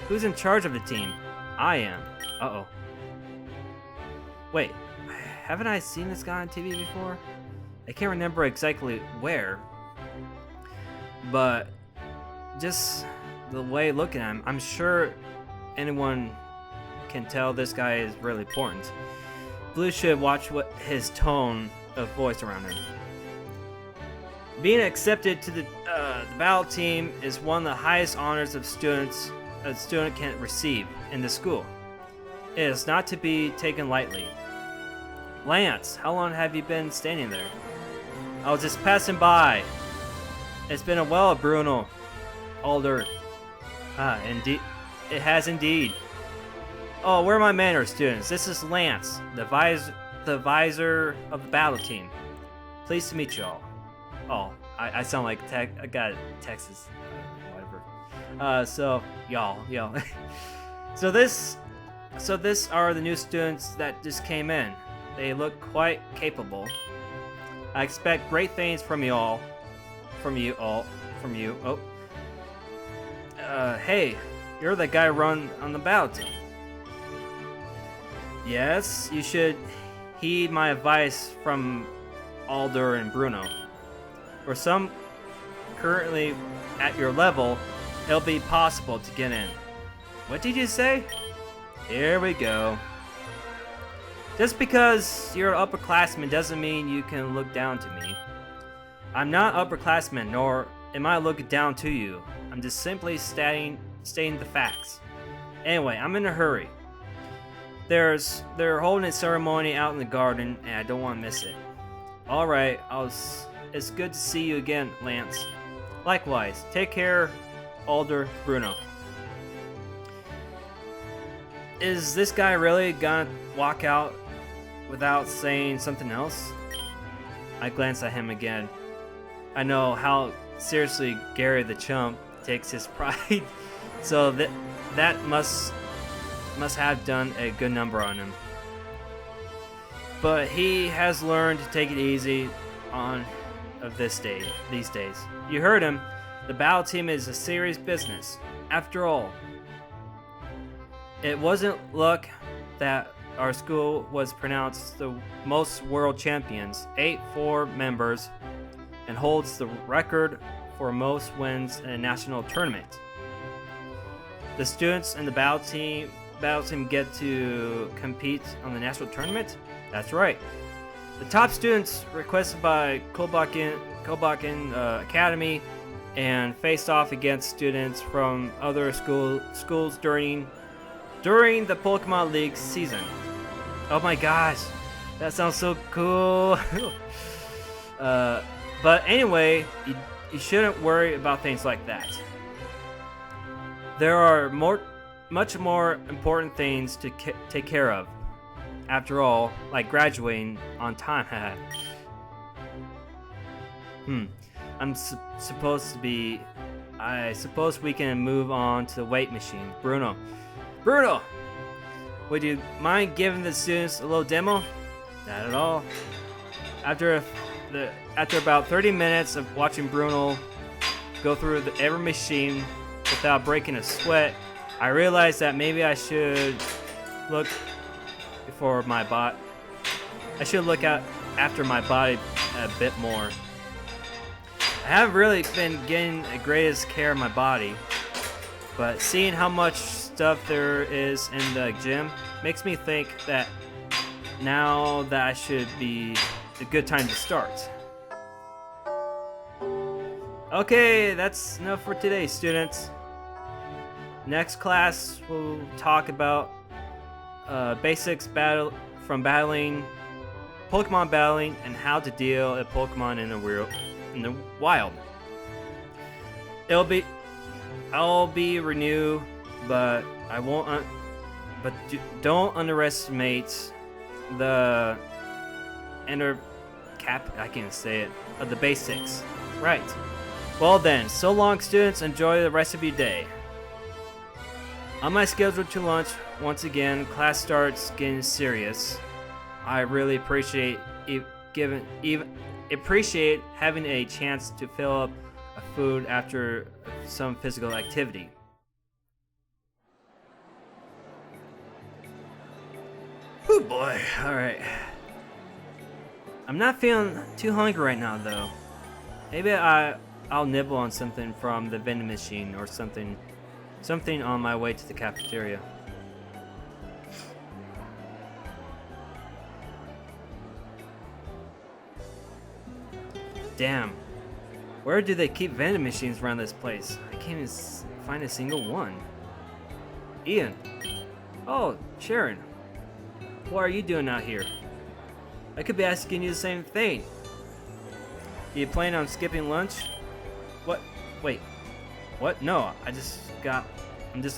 Who's in charge of the team? I am. Uh-oh. Wait, haven't I seen this guy on TV before? I can't remember exactly where, but just the way looking at him, I'm sure anyone can tell this guy is really important. Blue should watch his tone of voice around him. Being accepted to the battle team is one of the highest honors a student can receive in the school. It is not to be taken lightly. Lance, how long have you been standing there? I was just passing by. It's been a while, Bruno. Alder. Indeed. It has indeed. Oh, where are my manners, students? This is Lance, the visor of the battle team. Pleased to meet you all. Oh, I sound like I got Texas, whatever. So y'all. so this are the new students that just came in. They look quite capable. I expect great things from you all. Oh. Hey, you're the guy run on the battle team. Yes, you should heed my advice from Alder and Bruno. For some currently at your level, it'll be possible to get in. What did you say? Here we go. Just because you're an upperclassman doesn't mean you can look down to me. I'm not an upperclassman, nor am I looking down to you. I'm just simply stating the facts. Anyway, I'm in a hurry. They're holding a ceremony out in the garden, and I don't want to miss it. Alright, it's good to see you again, Lance. Likewise, take care, Alder, Bruno. Is this guy really gonna walk out without saying something else? I glance at him again. I know how seriously Gary the Chump takes his pride, so that must have done a good number on him. But he has learned to take it easy these days. You heard him. The battle team is a serious business. After all, it wasn't luck that our school was pronounced the most world champions, 4 members, and holds the record for most wins in a national tournament. The students in the battle team get to compete on the national tournament? That's right. The top students requested by Kobakin Academy and faced off against students from other schools during the Pokemon League season. Oh my gosh, that sounds so cool. But anyway, you shouldn't worry about things like that. There are much more important things to take care of. After all, like graduating on time. I'm supposed to be. I suppose we can move on to the weight machine. Bruno, would you mind giving the students a little demo? Not at all. After about 30 minutes of watching Bruno go through every machine without breaking a sweat, I realized that maybe I should look before my bot. I should look out after my body a bit more. I haven't really been getting the greatest care of my body, but seeing how much stuff there is in the gym makes me think that now that should be a good time to start. Okay, that's enough for today, students. Next class, we'll talk about basics from battling, Pokemon battling, and how to deal a Pokemon in the wild. I'll be renew, but I won't. Don't underestimate the I can't say it. Of the basics, right? Well then, so long, students. Enjoy the rest of your day. On my schedule to lunch, once again, class starts getting serious. I really appreciate having a chance to fill up a food after some physical activity. Oh boy, alright. I'm not feeling too hungry right now though. Maybe I'll nibble on something from the vending machine or something on my way to the cafeteria. Damn. Where do they keep vending machines around this place? I can't even find a single one. Ian. Oh, Sharon. What are you doing out here? I could be asking you the same thing. Do you plan on skipping lunch? What? Wait. What? No, I'm just a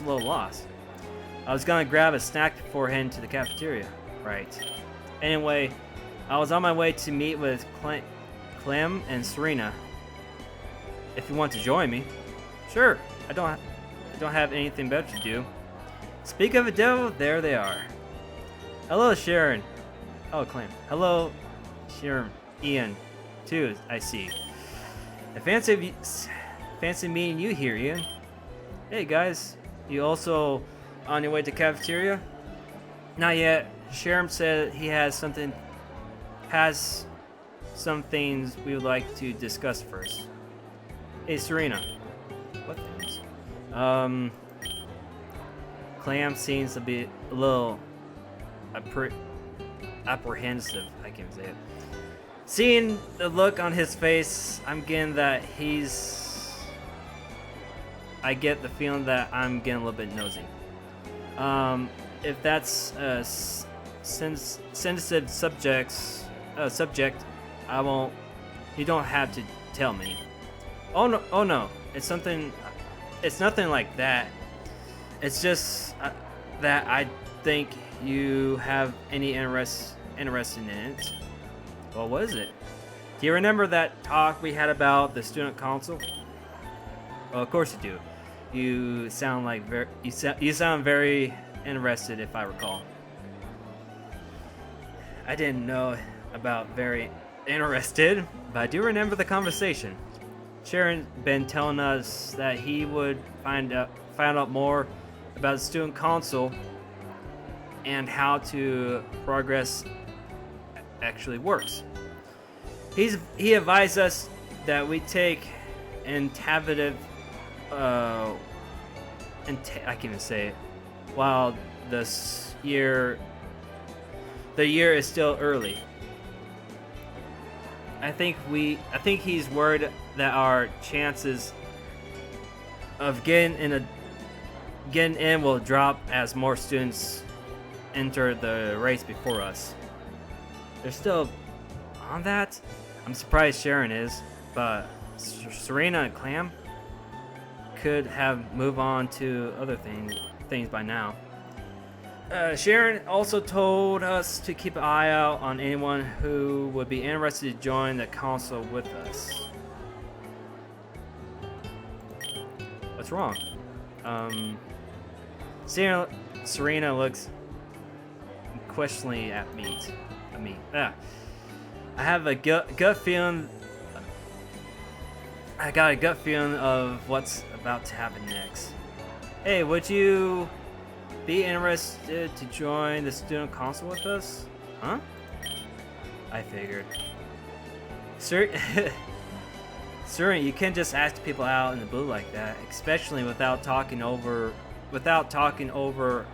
little lost. I was gonna grab a snack before heading to the cafeteria. Right. Anyway, I was on my way to meet with Clem and Serena. If you want to join me. Sure. I don't have anything better to do. Speak of a devil, there they are. Hello, Sharon. Oh, Clem. Hello, Sharon. Ian, too, I see. I fancy meeting you here, Ian. Hey, guys. You also on your way to cafeteria? Not yet. Sharon said he has some things we would like to discuss first. Hey, Serena. What things? Clam seems to be a little apprehensive. I can't say it. Seeing the look on his face, I'm getting that I get the feeling that I'm getting a little bit nosy. If that's a sensitive subject, I won't. You don't have to tell me. Oh no, it's nothing like that. It's just that I think you have any interest in it. Well, what is it? Do you remember that talk we had about the student council? Well, of course you do. You sound very interested, if I recall. I didn't know about very interested, but I do remember the conversation. Sharon been telling us that he would find out more about the student council and how to progress actually works. He advised us that we take innovative I can't even say it, while the year is still early. I think he's worried that our chances of getting in will drop as more students enter the race before us. They're still on that? I'm surprised Sharon is, but Serena and Clam could have moved on to other things by now. Sharon also told us to keep an eye out on anyone who would be interested to join the council with us. What's wrong? Serena looks questioningly at me. I have a gut feeling. I got a gut feeling of what's about to happen next. Hey, would you be interested to join the student council with us? Huh? I figured. Sir, you can't just ask people out in the blue like that, especially without talking over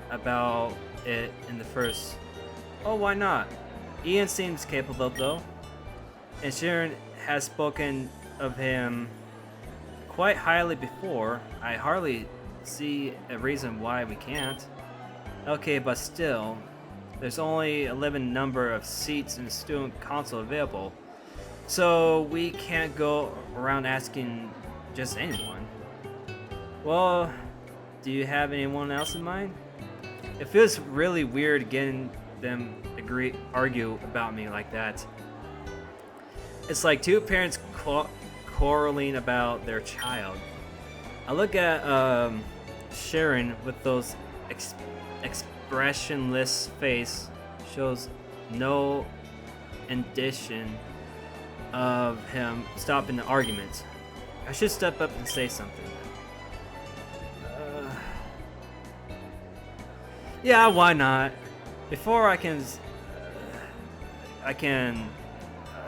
about it in the first. Oh, why not? Ian seems capable though, and Sharon has spoken of him quite highly before. I hardly see a reason why we can't. Okay, but still, there's only a limited number of seats in the student council available, so we can't go around asking just anyone. Well, do you have anyone else in mind? It feels really weird getting them argue about me like that. It's like two parents quarreling about their child. I look at Sharon with those expressionless face, shows no indication of him stopping the argument. I should step up and say something. Yeah, why not? Before I can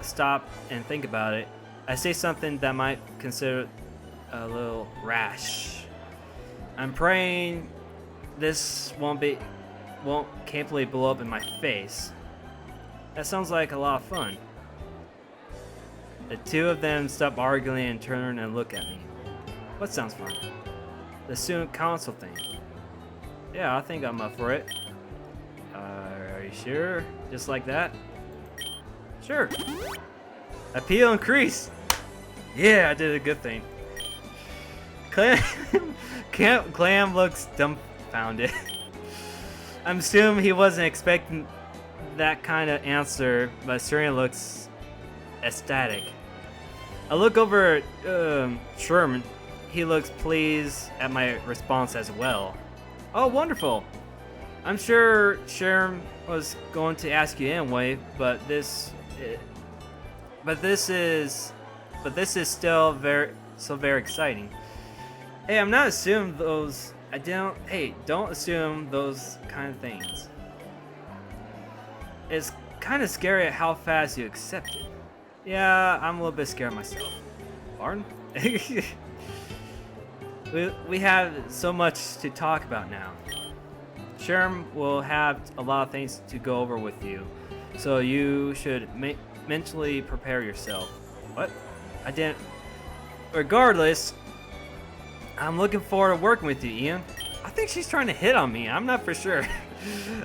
stop and think about it, I say something that might consider a little rash. I'm praying this won't capably blow up in my face. That sounds like a lot of fun. The two of them stop arguing and turn and look at me. What sounds fun? The student council thing. Yeah, I think I'm up for it. Are you sure? Just like that? Sure. Appeal increased. Yeah, I did a good thing. Clam looks dumbfounded. I'm assuming he wasn't expecting that kind of answer, but Serena looks ecstatic. I look over at Sherman. He looks pleased at my response as well. Oh, wonderful! I'm sure Sherman was going to ask you anyway, but this is still very exciting. Hey, I'm not assuming those. Don't assume those kind of things. It's kind of scary at how fast you accept it. Yeah, I'm a little bit scared myself. Pardon? we have so much to talk about now. Sherm will have a lot of things to go over with you, so you should mentally prepare yourself. What? I didn't. Regardless, I'm looking forward to working with you, Ian. I think she's trying to hit on me. I'm not for sure.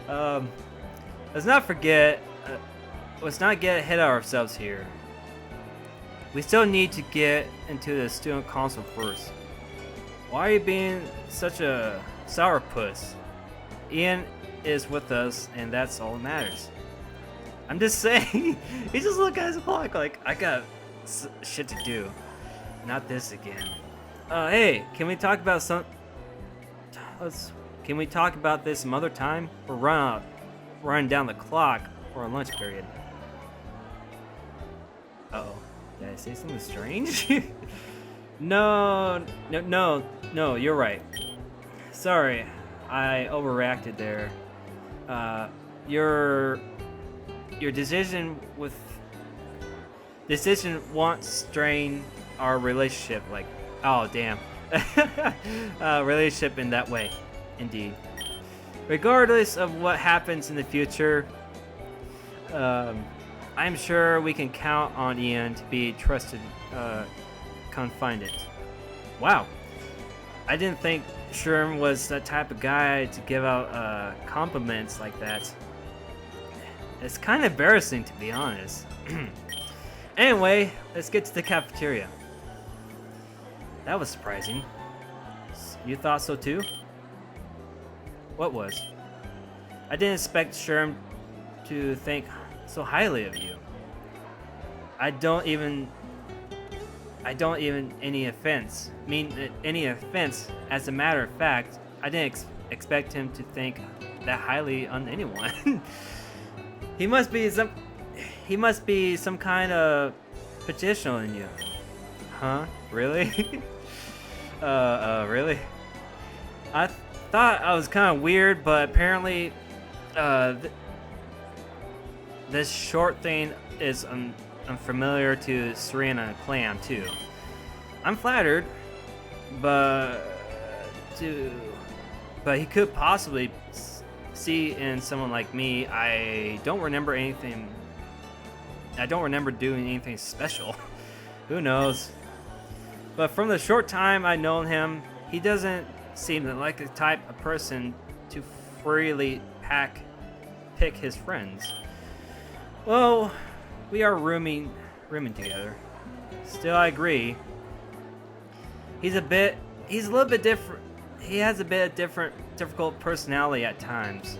Let's not get ahead of ourselves here. We still need to get into the student council first. Why are you being such a sourpuss? Ian is with us, and that's all that matters. I'm just saying. He just looked at his clock like, I got shit to do. Not this again. Hey, can we talk about Can we talk about this some other time? We're running down the clock for a lunch period. Uh-oh. Did I say something strange? No, you're right. Sorry, I overreacted there. Your decision won't strain our relationship. Like, oh damn, relationship in that way, indeed. Regardless of what happens in the future, I'm sure we can count on Ian to be trusted, confidant. Wow, I didn't think Sherm was that type of guy to give out compliments like that. It's kind of embarrassing, to be honest. Anyway, let's get to the cafeteria. That was surprising. You thought so too? What was? I didn't expect Sherm to think so highly of you. I don't even any offense. Any offense. As a matter of fact, I didn't expect him to think that highly on anyone. He must be some kind of potential in you. Huh? Really? Really? I thought I was kind of weird, but apparently, this short thing is unfamiliar to Serena and Clam too. I'm flattered, but he could possibly see in someone like me. I don't remember doing anything special. Who knows? But from the short time I've known him, he doesn't seem like the type of person to freely pick his friends. Well, we are rooming together. Still, I agree. He's a little bit different. He has a bit of difficult personality at times,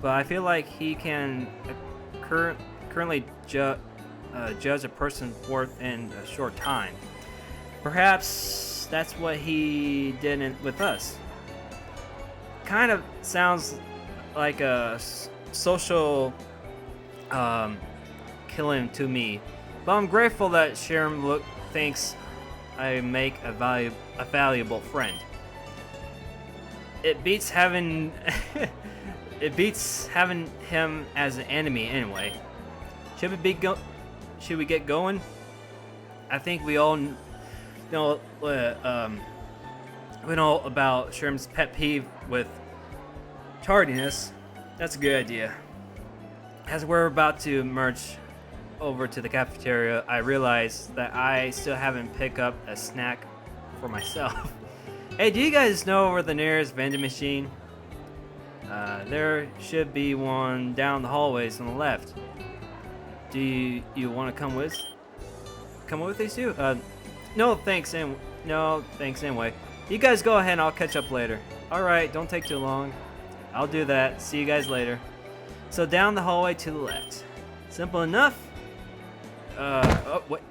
but I feel like he can currently judge a person's worth in a short time. Perhaps that's what he did with us. Kind of sounds like a social killing to me, but I'm grateful that Sherm thinks I make a valuable friend. It beats having him as an enemy anyway. Should we get going? I think we all know about Sherm's pet peeve with tardiness. That's a good idea. As we're about to merge over to the cafeteria, I realize that I still haven't picked up a snack for myself. Hey, do you guys know where the nearest vending machine? There should be one down the hallways on the left. Do you want to come with these two? No thanks anyway. You guys go ahead and I'll catch up later. Alright, don't take too long. I'll do that. See you guys later. So down the hallway to the left. Simple enough. Oh, what?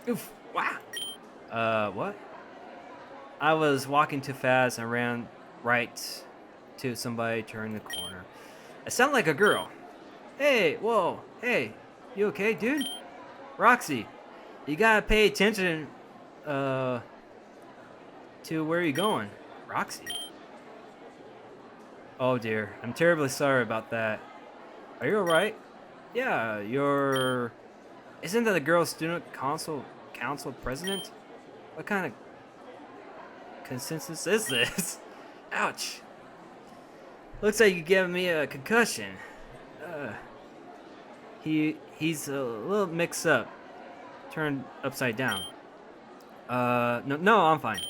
Oof, wow. What? I was walking too fast and ran right to somebody turning the corner. I sound like a girl. Hey, whoa, hey, you okay, dude? Roxy, you gotta pay attention, to where you're going. Roxy? Oh dear, I'm terribly sorry about that. Are you alright? Yeah, Isn't that the girl's student council president? What kind of consensus is this? Ouch. Looks like you're giving me a concussion. He's a little mixed up. Turned upside down. No, I'm fine.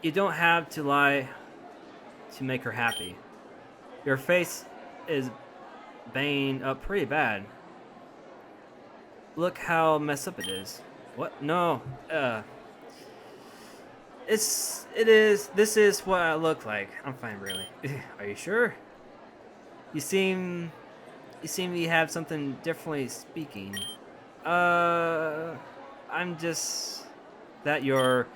You don't have to lie to make her happy. Your face is banged up pretty bad. Look how messed up it is. What? No. This is what I look like. I'm fine, really. Are you sure? You seem to have something differently speaking. I'm just that you're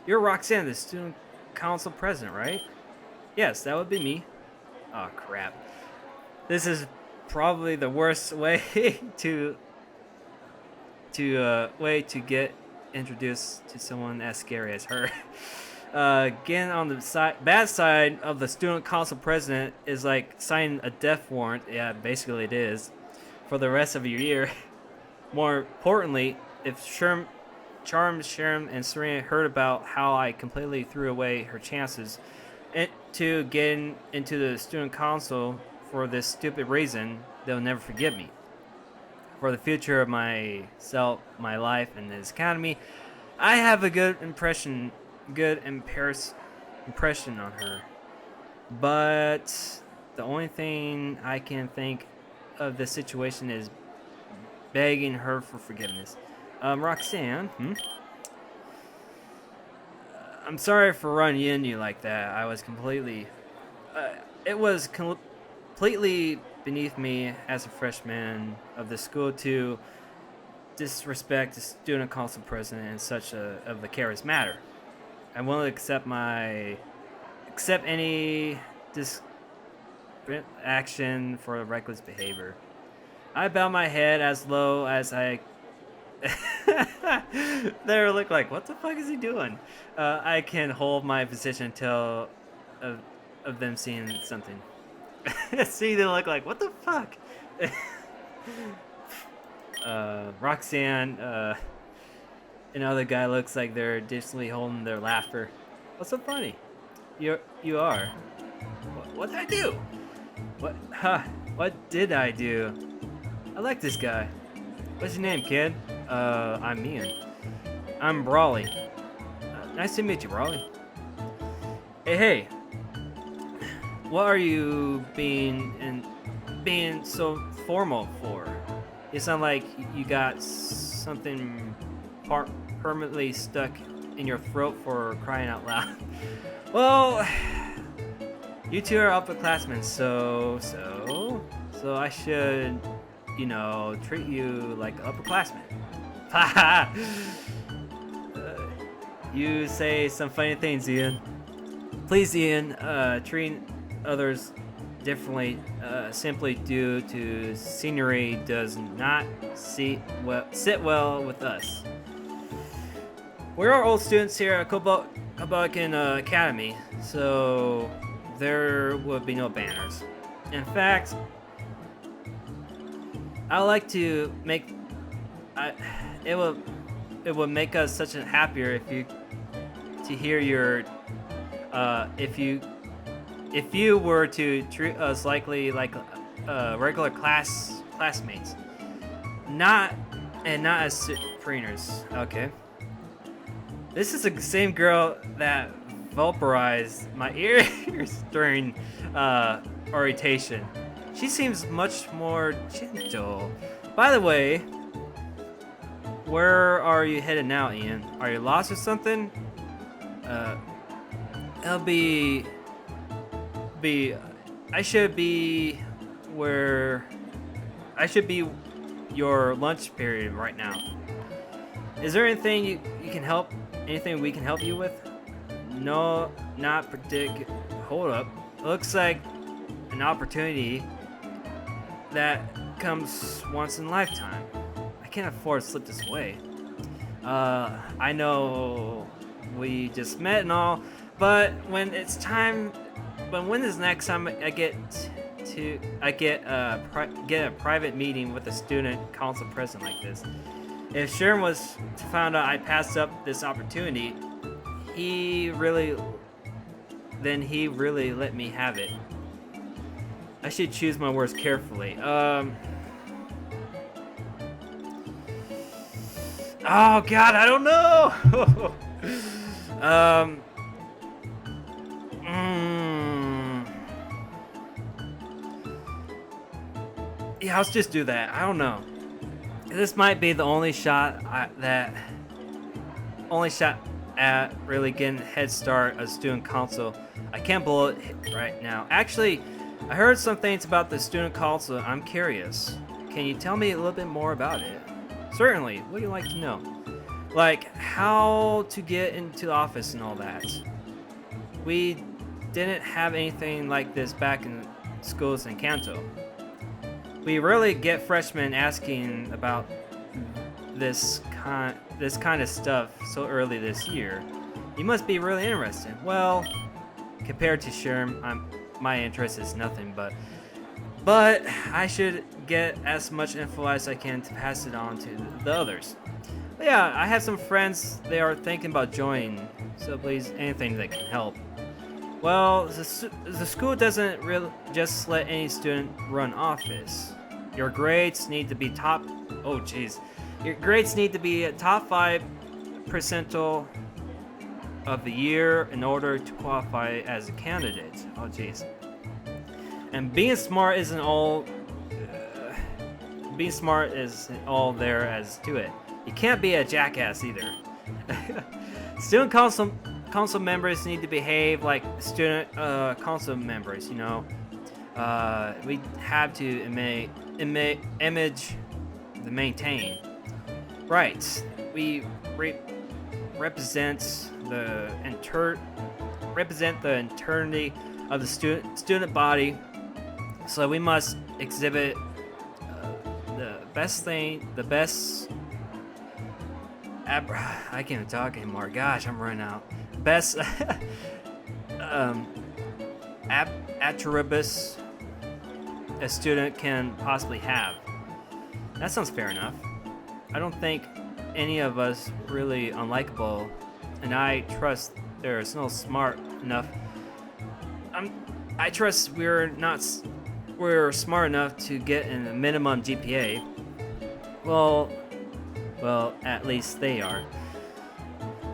Roxanne, the student council president, right? Yes, that would be me. Oh crap. This is probably the worst way to get introduced to someone as scary as her. Getting on the bad side of the student council president is like signing a death warrant. Yeah, basically it is. For the rest of your year. More importantly, if Charm, Sherm, and Serena heard about how I completely threw away her chances to getting into the student council for this stupid reason, they'll never forgive me. For the future of myself, my life, and this academy, I have a good impression on her. But the only thing I can think of this situation is begging her for forgiveness. Roxanne, I'm sorry for running into you like that. I was completely... it was completely beneath me as a freshman of the school to disrespect the student council president in such a vicarious matter. I won't accept any action for reckless behavior. I bow my head as low as I... They look like, what the fuck is he doing? I can hold my position until of them seeing something. See, they look like, what the fuck? Roxanne, another guy looks like they're digitally holding their laughter. What's so funny? You are. What did I do? What did I do? I like this guy. What's your name, kid? I'm Ian. I'm Brawley. Nice to meet you, Brawley. Hey. What are you being so formal for? You sound like you got something permanently stuck in your throat for crying out loud. Well, you two are upperclassmen, so I should, treat you like an upperclassman. Haha. You say some funny things, Ian. Please, Ian, treat others differently simply due to scenery does not sit well with us. We are old students here at Kobokan Academy, so there would be no banners. In fact, I like to make it would make us such a happier if you were to treat us like regular classmates, not as trainers. Okay. This is the same girl that vaporized my ears during orientation. She seems much more gentle. By the way, where are you headed now, Ian? Are you lost or something? It'll be. I should be your lunch period right now. Is there anything you can help? Anything we can help you with? No, not particular. Hold up. Looks like an opportunity that comes once in a lifetime. I can't afford to slip this away. I know we just met and all, but when it's time, when is the next time I get a private meeting with a student council president like this? If Sherm was to find out I passed up this opportunity, he really let me have it. I should choose my words carefully. Oh God, I don't know. Yeah, let's just do that. I don't know. This might be the only shot at really getting a head start as student council. I can't blow it right now. Actually, I heard some things about the student council. I'm curious. Can you tell me a little bit more about it? Certainly. What do you like to know? Like how to get into the office and all that. We didn't have anything like this back in schools in Kanto. We rarely get freshmen asking about this kind of stuff so early this year. You must be really interested. Well, compared to Sherm, my interest is nothing, but I should get as much info as I can to pass it on to the others. But yeah, I have some friends, they are thinking about joining, so please, anything that can help. Well, the school doesn't really just let any student run office. Your grades need to be top... Oh, jeez. Your grades need to be a top 5 percentile of the year in order to qualify as a candidate. Oh, jeez. And being smart isn't all... being smart isn't all there as to it. You can't be a jackass either. Student council council members need to behave like student council members, you know. We have to image the maintain. Right. We represent the eternity of the student body, so we must exhibit the best. I can't talk anymore. Gosh, I'm running out. Best attributes a student can possibly have. That sounds fair enough. I don't think any of us really unlikable, and I trust there's no smart enough. I trust we're smart enough to get in a minimum GPA. Well, at least they are.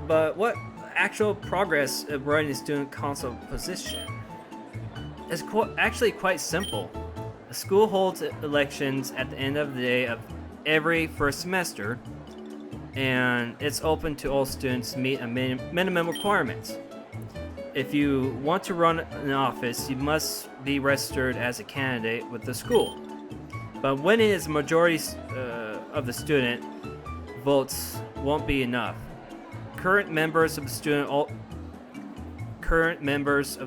But what actual progress of running a student council position? It's actually quite simple. The school holds elections at the end of the day of every first semester, and it's open to all students to meet a minimum requirements. If you want to run an office, you must be registered as a candidate with the school. But winning as a majority of the student votes won't be enough. Current members of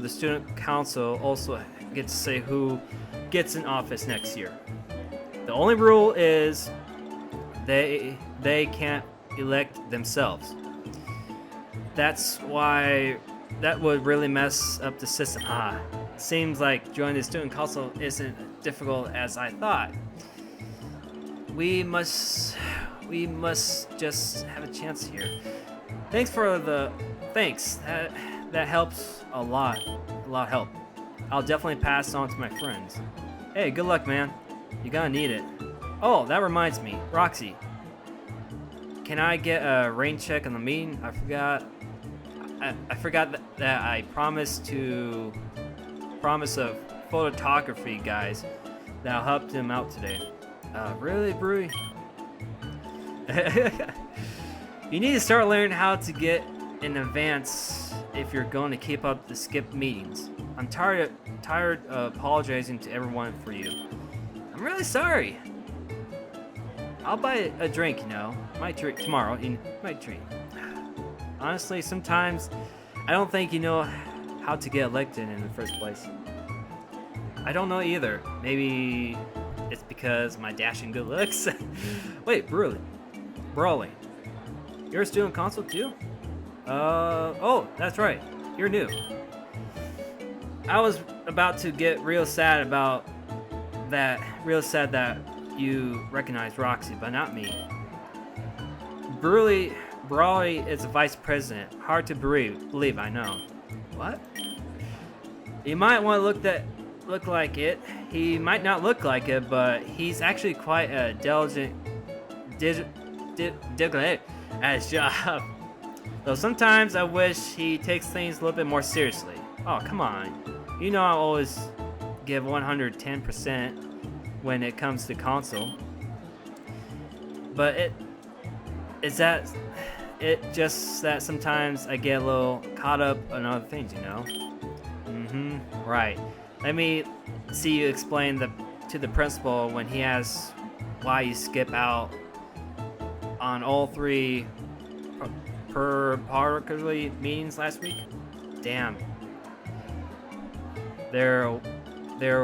the student council also get to say who gets in office next year. The only rule is they can't elect themselves. That's why that would really mess up the system. Seems like joining the student council isn't difficult as I thought. We must just have a chance here. Thanks. That helps a lot help. I'll definitely pass on to my friends. Hey, good luck, man. You're gonna need it. Oh, that reminds me, Roxy. Can I get a rain check on the meeting? I forgot that I promised a photography guys that'll help them out today. Really, Brewy? You need to start learning how to get in advance if you're going to keep up the skipped meetings. I'm tired of apologizing to everyone for you. I'm really sorry. I'll buy a drink, you know. Might drink tomorrow. Might drink. Honestly, sometimes I don't think you know how to get elected in the first place. I don't know either. Maybe it's because my dashing good looks. Wait, Brawley. You're a student council too? Oh, that's right. You're new. I was about to get real sad that you recognized Roxy, but not me. Brawley is the vice president. Hard to believe, I know. What? You might want to look like it. He might not look like it, but he's actually quite a diligent at his job. Though sometimes I wish he takes things a little bit more seriously. Oh, come on. You know I always give 110% when it comes to console. But it's just that sometimes I get a little caught up on other things, you know? Right. Let me see you explain to the principal when he asks why you skip out on all 3 preparatory meetings last week. Damn. There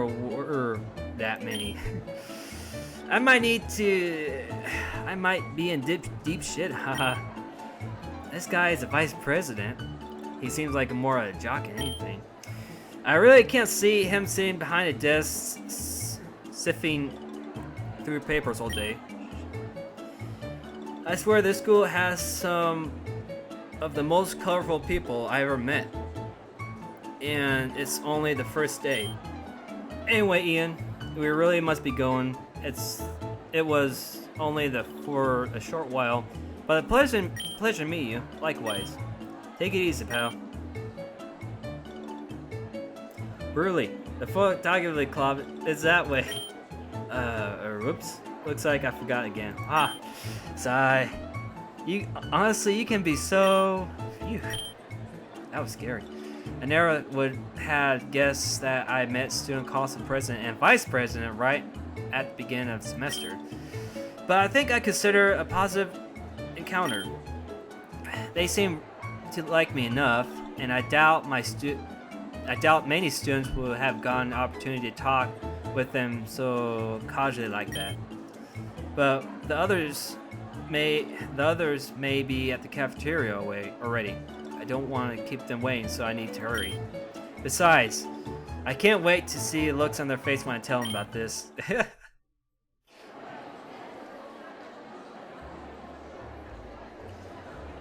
were that many. I might be in deep shit, haha. This guy is a vice president. He seems like more a jock than anything. I really can't see him sitting behind a desk sifting through papers all day. I swear this school has some of the most colorful people I ever met. And it's only the first day. Anyway, Ian, we really must be going. It was only for a short while, but a pleasure to meet you. Likewise. Take it easy, pal. Burley, the photography club is that way. Whoops. Looks like I forgot again. Sigh. You honestly, you can be so. Phew. That was scary. I never would have guessed that I met student council president and vice president right at the beginning of the semester. But I think I consider a positive encounter. They seem to like me enough, and I doubt many students will have gotten an opportunity to talk with them so casually like that. But the others may be at the cafeteria already. I don't want to keep them waiting, so I need to hurry. Besides, I can't wait to see the looks on their face when I tell them about this.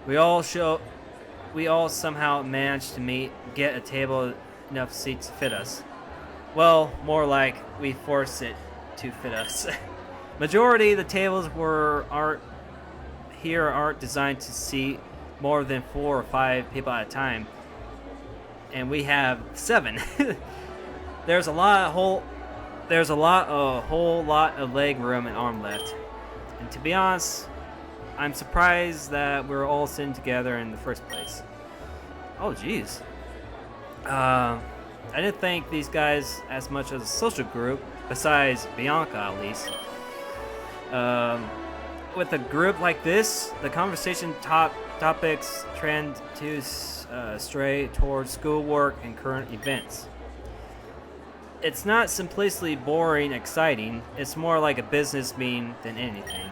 We all somehow managed to get a table enough seats to fit us. Well, more like we forced it to fit us. Majority of the tables aren't designed to seat more than 4 or 5 people at a time, and we have 7. There's a whole lot of leg room and arm left. And to be honest, I'm surprised that we're all sitting together in the first place. Oh, jeez. I didn't think these guys as much as a social group, besides Bianca at least. With a group like this, the conversation topics trend to stray towards schoolwork and current events. It's not simplicity boring, exciting. It's more like a business meeting than anything.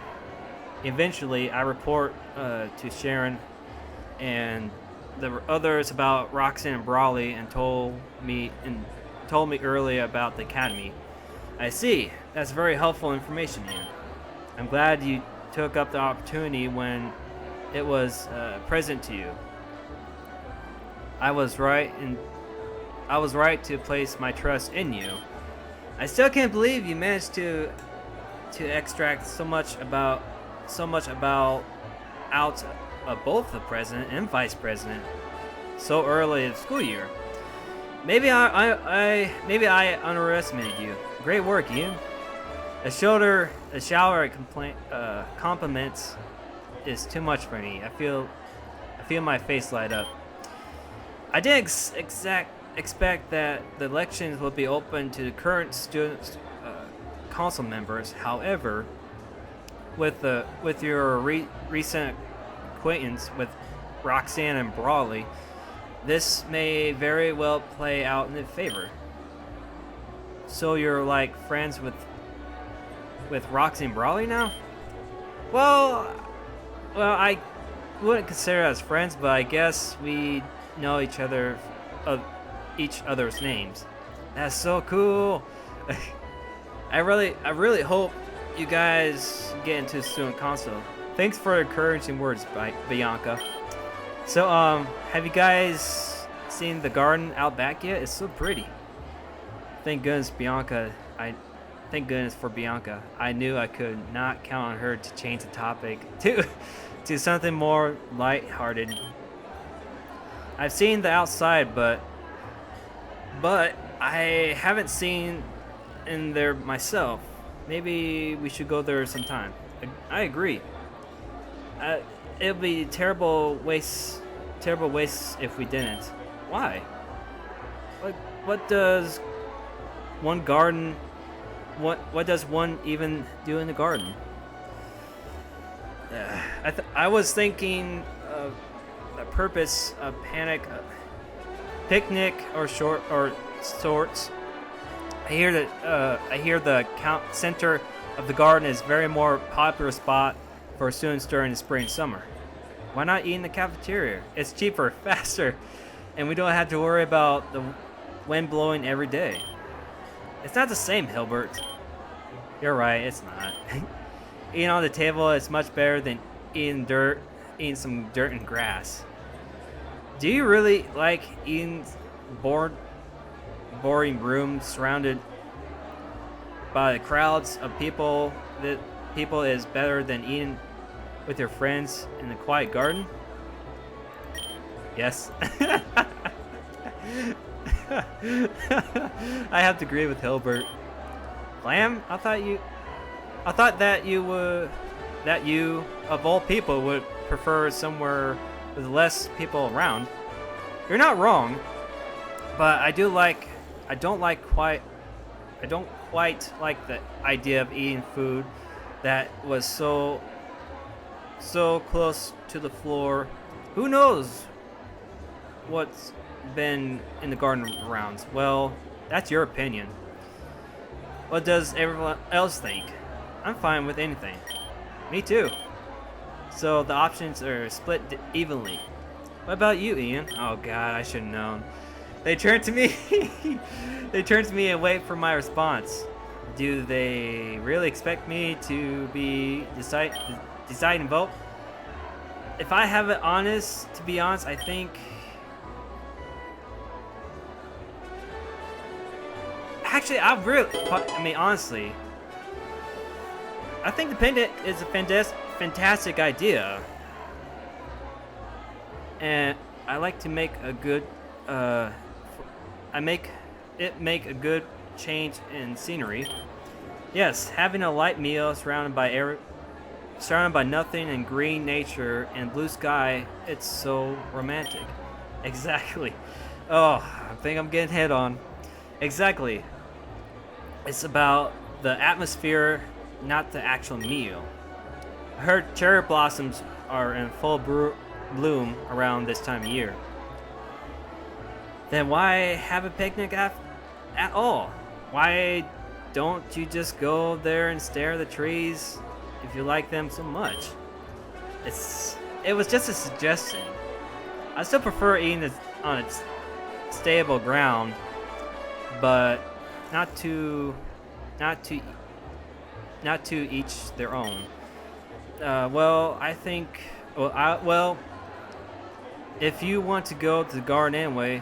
Eventually, I report to Sharon and the others about Roxanne and Brawley and told me earlier about the academy. I see. That's very helpful information, Ian. I'm glad you took up the opportunity when it was present to you. I was right to place my trust in you. I still can't believe you managed to extract so much about out of both the president and vice president so early in the school year. Maybe I underestimated you. Great work, Ian. A shower of compliments is too much for me. I feel my face light up. I didn't expect that the elections will be open to the current student council members. However, with your recent acquaintance with Roxanne and Brawley, this may very well play out in their favor. So you're like friends with Roxanne and Brawley now? Well, I wouldn't consider us friends, but I guess we know each other's names. That's so cool. I really hope you guys get into student council. Thanks for encouraging words, Bianca. So, have you guys seen the garden out back yet? It's so pretty. Thank goodness for Bianca. I knew I could not count on her to change the topic to something more light-hearted. I've seen the outside, but I haven't seen in there myself. Maybe we should go there sometime. I agree. It would be terrible waste if we didn't. Why? What does one garden? What does one even do in the garden? I was thinking of a purpose, a picnic or sorts. I hear the center of the garden is very more popular spot for students during the spring and summer. Why not eat in the cafeteria? It's cheaper, faster, and we don't have to worry about the wind blowing every day. It's not the same, Hilbert. You're right, it's not. Eating on the table is much better than eating some dirt and grass. Do you really like eating boring rooms surrounded by the crowds of people? That people is better than eating with your friends in the quiet garden? Yes. I have to agree with Hilbert. Lamb, I thought that you of all people would prefer somewhere with less people around. You're not wrong, but I don't quite like the idea of eating food that was so close to the floor. Who knows what's been in the garden rounds? Well, that's your opinion. What does everyone else think? I'm fine with anything. Me too. So the options are split evenly. What about you, Ian? Oh god, I should have known. They turn to me. They turn to me and wait for my response. Do they really expect me to be decide and vote? If I have it honest, to be honest, I think. Actually, honestly, I think the pendant is a fantastic idea, and I like to make a good. Make a good change in scenery. Yes, having a light meal surrounded by nothing and green nature and blue sky, it's so romantic. Exactly. Oh, I think I'm getting hit on. Exactly. It's about the atmosphere, not the actual meal. I heard cherry blossoms are in full bloom around this time of year. Then why have a picnic at all? Why don't you just go there and stare at the trees if you like them so much? It was just a suggestion. I still prefer eating it on its stable ground, but not to each their own. If you want to go to the garden anyway,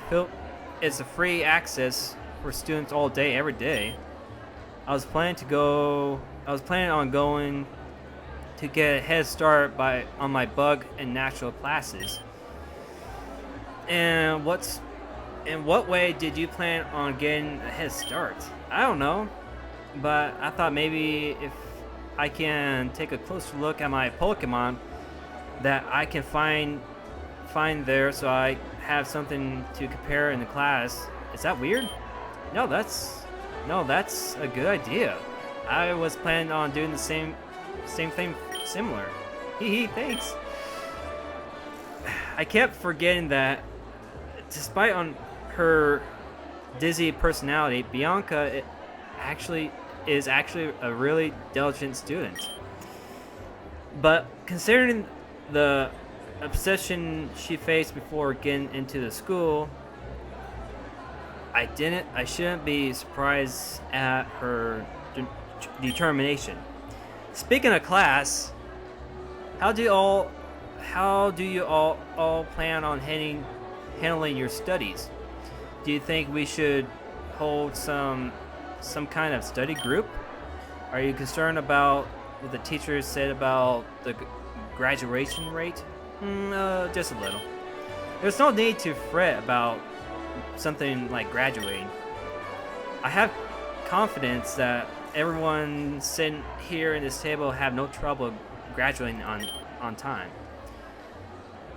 it's a free access for students all day, every day. I was planning on going to get a head start on my bug and natural classes. And in what way did you plan on getting a head start? I don't know, but I thought maybe if I can take a closer look at my Pokemon that I can find there, so I have something to compare in the class. Is that weird? No, that's a good idea. I was planning on doing the same thing, similar. Hee, thanks. I kept forgetting that, despite on her dizzy personality, Bianca is actually a really diligent student. But considering the obsession she faced before getting into the school, I shouldn't be surprised at her determination. Speaking of class, how do you all plan on handling your studies? Do you think we should hold some kind of study group? Are you concerned about what the teachers said about the graduation rate? Just a little. There's no need to fret about something like graduating. I have confidence that everyone sitting here at this table have no trouble graduating on time.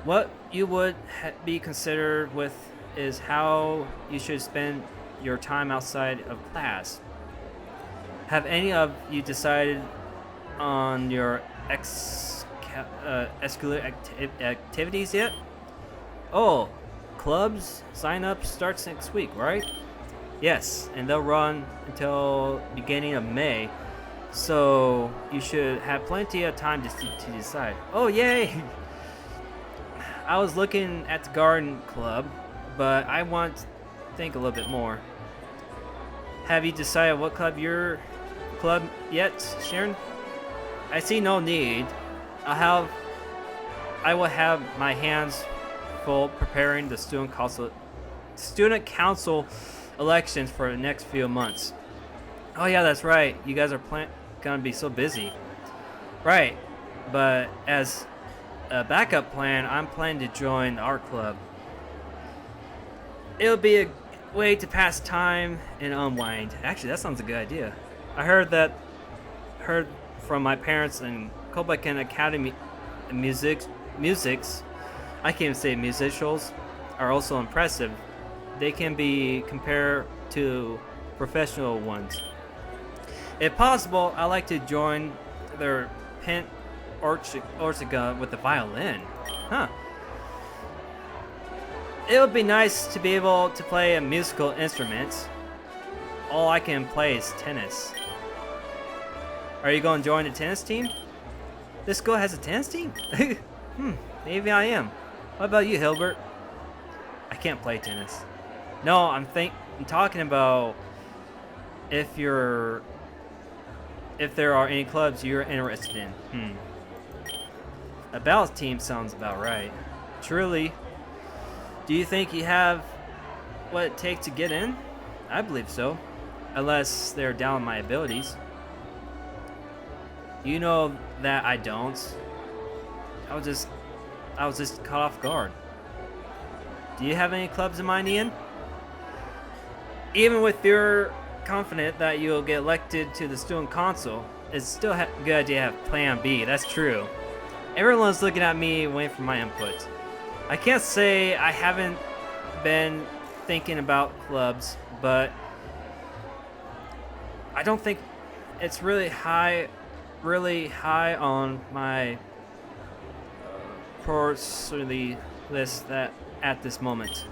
What you would be considered with is how you should spend your time outside of class. Have any of you decided on your extracurricular activities yet? Oh, clubs sign-up starts next week, right? Yes, and they'll run until beginning of May, so you should have plenty of time to decide. Oh, yay! I was looking at the garden club, but I want to think a little bit more. Have you decided what club yet, Sharon? I see no need. I will have my hands full preparing the student council elections for the next few months. Oh yeah, that's right. You guys are gonna be so busy. Right, but as a backup plan, I'm planning to join the art club. It'll be a way to pass time and unwind. Actually, that sounds a good idea. I heard from my parents in Kobakan Academy musics. I can't even say musicals. are also impressive. They can be compared to professional ones. If possible, I'd like to join their Pent Orchega with the violin. Huh. It would be nice to be able to play a musical instrument. All I can play is tennis. Are you going to join the tennis team? This school has a tennis team? Maybe I am. What about you, Hilbert? I can't play tennis. No, I'm talking about if there are any clubs you're interested in. A ballot team sounds about right. Truly, do you think you have what it takes to get in? I believe so, unless they're down on my abilities. You know that I don't. I was just caught off guard. Do you have any clubs in mind, Ian? Even with your confident that you'll get elected to the student council, it's still a good idea to have plan B. That's true. Everyone's looking at me waiting for my input. I can't say I haven't been thinking about clubs, but I don't think it's really high on my priority list at this moment.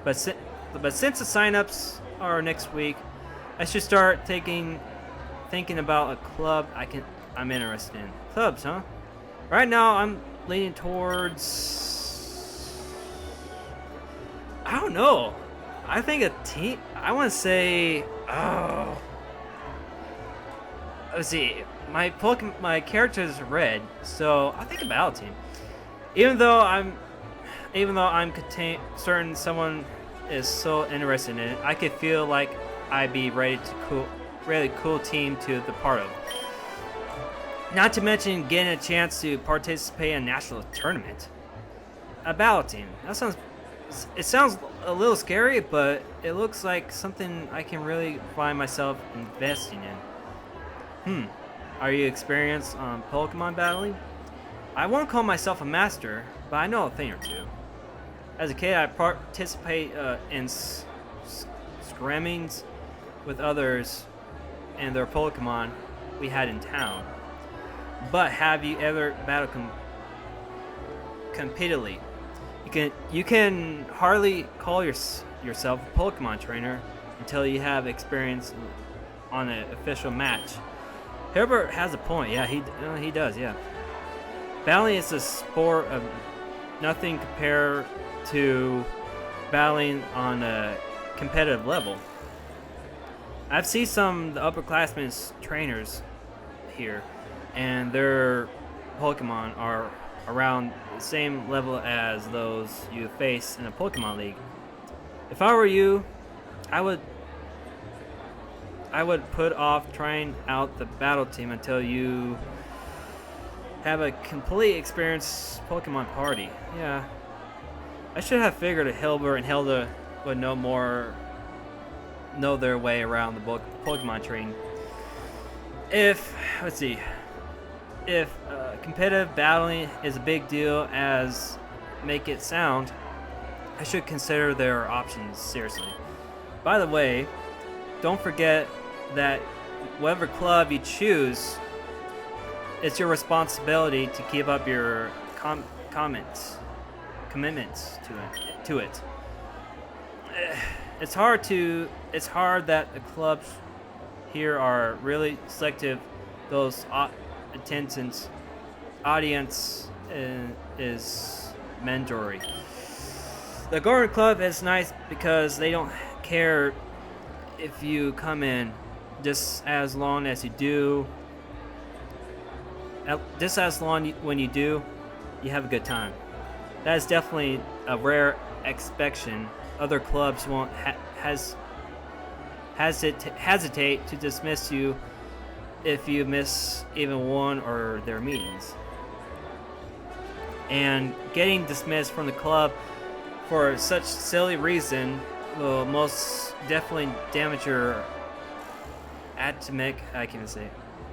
But since the sign-ups are next week, I should start thinking about a club I'm interested in. Clubs, huh? Right now, I'm leaning towards, I don't know. I think a team. I want to say, let's see. My character is red, so I think a battle team. Even though I'm certain someone is so interested in it, I could feel like I'd be really cool team to be part of. Not to mention getting a chance to participate in a national tournament. A battle team. It sounds a little scary, but it looks like something I can really find myself investing in. Are you experienced on Pokemon battling? I won't call myself a master, but I know a thing or two. As a kid, I participate in scrimmings with others and their Pokemon we had in town. But have you ever battled competitively? You can hardly call yourself a Pokemon trainer until you have experience on an official match. Herbert has a point. Yeah, he does. Yeah, battling is a sport of nothing compared to battling on a competitive level. I've seen some of the upperclassmen trainers here, and their Pokemon are around the same level as those you face in a Pokemon League. If I were you, I would put off trying out the battle team until you have a complete experienced Pokemon party. Yeah. I should have figured that Hilbert and Hilda would know their way around the Pokemon train. If competitive battling is a big deal as make it sound, I should consider their options seriously. By the way, don't forget that whatever club you choose, it's your responsibility to keep up your commitments to it. It's hard that the clubs here are really selective. Those audience is mandatory. The Garden Club is nice because they don't care if you come in, just as long as you do. Just as long when you do, you have a good time. That is definitely a rare exception. Other clubs won't hesitate to dismiss you if you miss even one or their meetings. And getting dismissed from the club for such silly reason will most definitely damage your atomic, I can't say,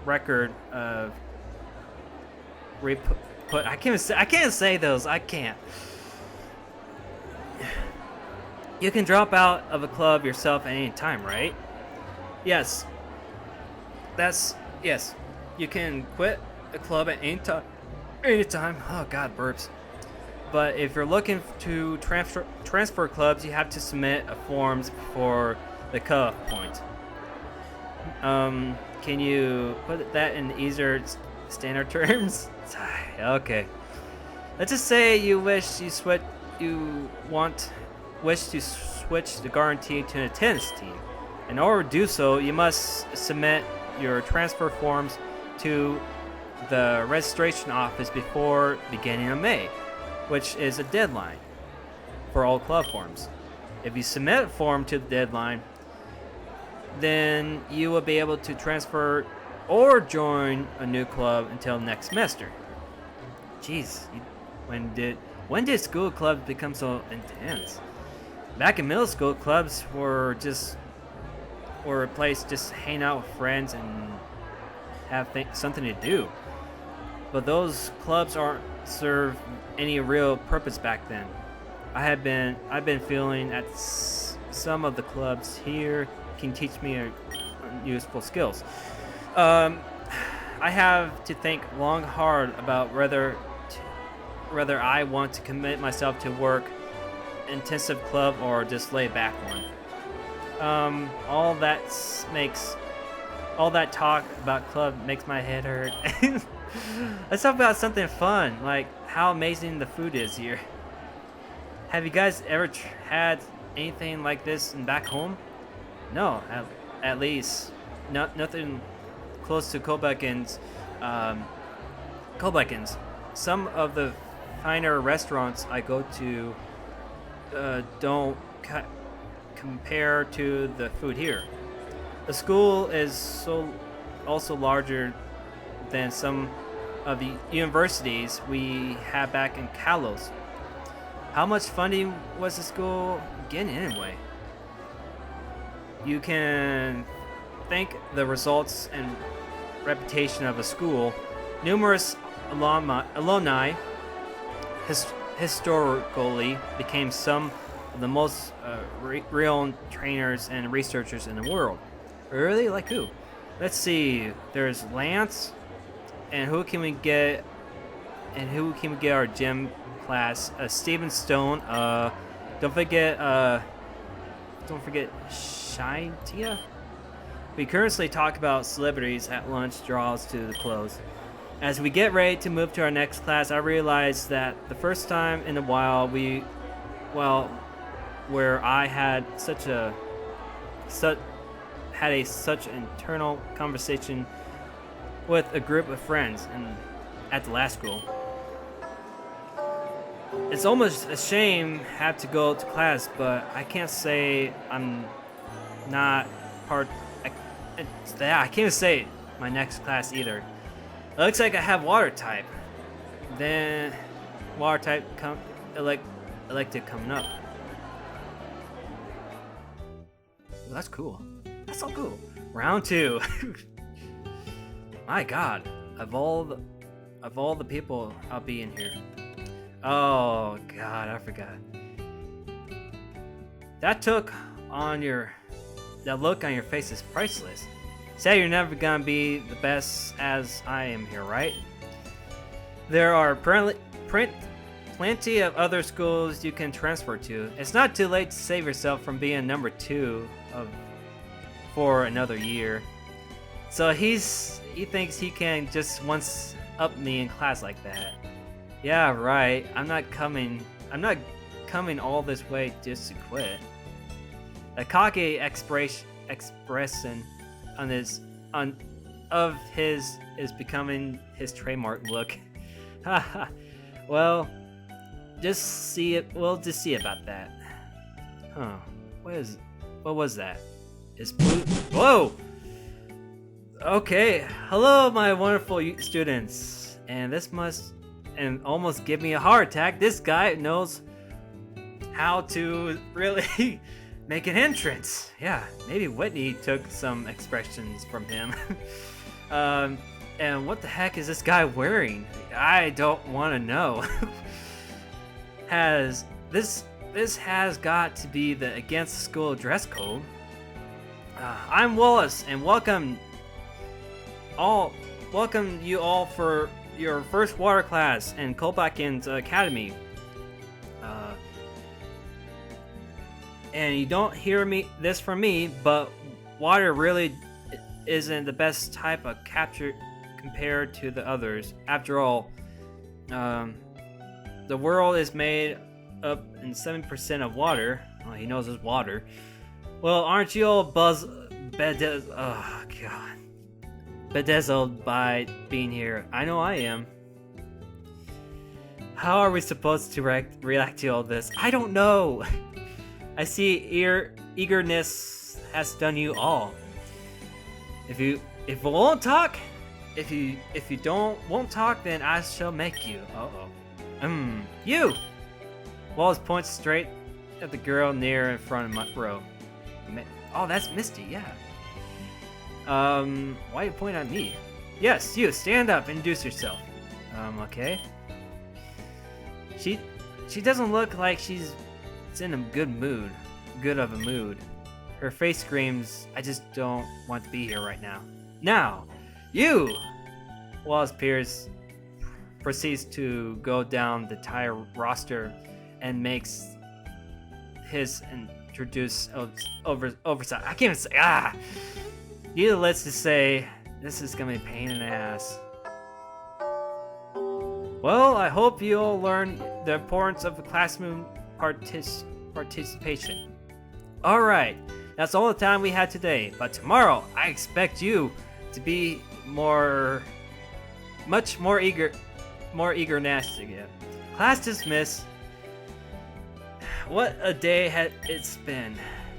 record of I can't say those. I can't. You can drop out of a club yourself at any time, right? Yes. Yes. You can quit a club at any time. Anytime. Oh god, burps. But if you're looking to transfer clubs, you have to submit forms for the cutoff point. Can you put that in easier standard terms? Okay. Let's just say you wish to switch the guarantee to an attendance team. In order to do so, you must submit your transfer forms to the registration office before beginning of May, which is a deadline for all club forms. If you submit a form to the deadline, then you will be able to transfer or join a new club until next semester. Jeez, when did school clubs become so intense? Back in middle school, clubs were a place just hang out with friends and have something to do. But those clubs aren't serve any real purpose back then. I've been feeling that some of the clubs here can teach me useful skills. I have to think long hard about whether I want to commit myself to work intensive club or just lay back one. All that talk about club makes my head hurt. Let's talk about something fun, like how amazing the food is here. Have you guys ever had anything like this back home? No, at least nothing close to Koblekin's. Some of the finer restaurants I go to don't compare to the food here. The school is also larger than some of the universities we have back in Kalos. How much funding was the school getting anyway? You can thank the results and reputation of a school. Numerous alumni historically became some of the most renowned trainers and researchers in the world. Really? Like who? Let's see. There's Lance, and who can we get? And who can we get our gym class? Stephen Stone. Don't forget Shintia. We currently talk about celebrities at lunch draws to the close. As we get ready to move to our next class, I realized that the first time in a while where I had such internal conversation with a group of friends at the last school. It's almost a shame have to go to class, but I can't say I'm not part. I can't say my next class either. It looks like I have water type. Then water type elected coming up. Well, that's cool. That's so cool. Round 2. My God, of all the people I'll be in here. Oh God, I forgot. That look on your face is priceless. Say you're never gonna be the best as I am here, right? There are plenty of other schools you can transfer to. It's not too late to save yourself from being number 2 for another year. So he thinks he can just once up me in class like that. Yeah, right. I'm not coming all this way just to quit. The cocky expression of his is becoming his trademark look. Well, we'll just see about that. Huh. What was that? Is blue? Whoa! Okay, hello my wonderful students. And this must almost give me a heart attack. This guy knows how to really make an entrance. Yeah, maybe Whitney took some expressions from him. And what the heck is this guy wearing? I don't want to know. Has this this has got to be the against school dress code. I'm Wallace, and welcome you all for your first water class in Kolbakin's Academy. And you don't hear this from me, but water really isn't the best type of capture compared to the others. After all, the world is made up in 7% of water. Oh, he knows it's water. Well, aren't you all bedazzled by being here? I know I am. How are we supposed to react to all this? I don't know. I see eagerness has done you all. If you won't talk, if you won't talk, then I shall make you. You. Wallace points straight at the girl near in front of my row. Oh, that's Misty. Yeah. Why you point at me? Yes, you stand up and introduce yourself. Okay. She doesn't look like she's in a good of a mood. Her face screams, I just don't want to be here right now. Now, you! Wallace Pierce proceeds to go down the entire roster and makes his introduce oversight. I can't even say, Needless to say, this is gonna be a pain in the ass. Well, I hope you'll learn the importance of classroom participation. Alright, that's all the time we had today, but tomorrow I expect you to be much more eagerness again. Class dismissed. What a day it's been.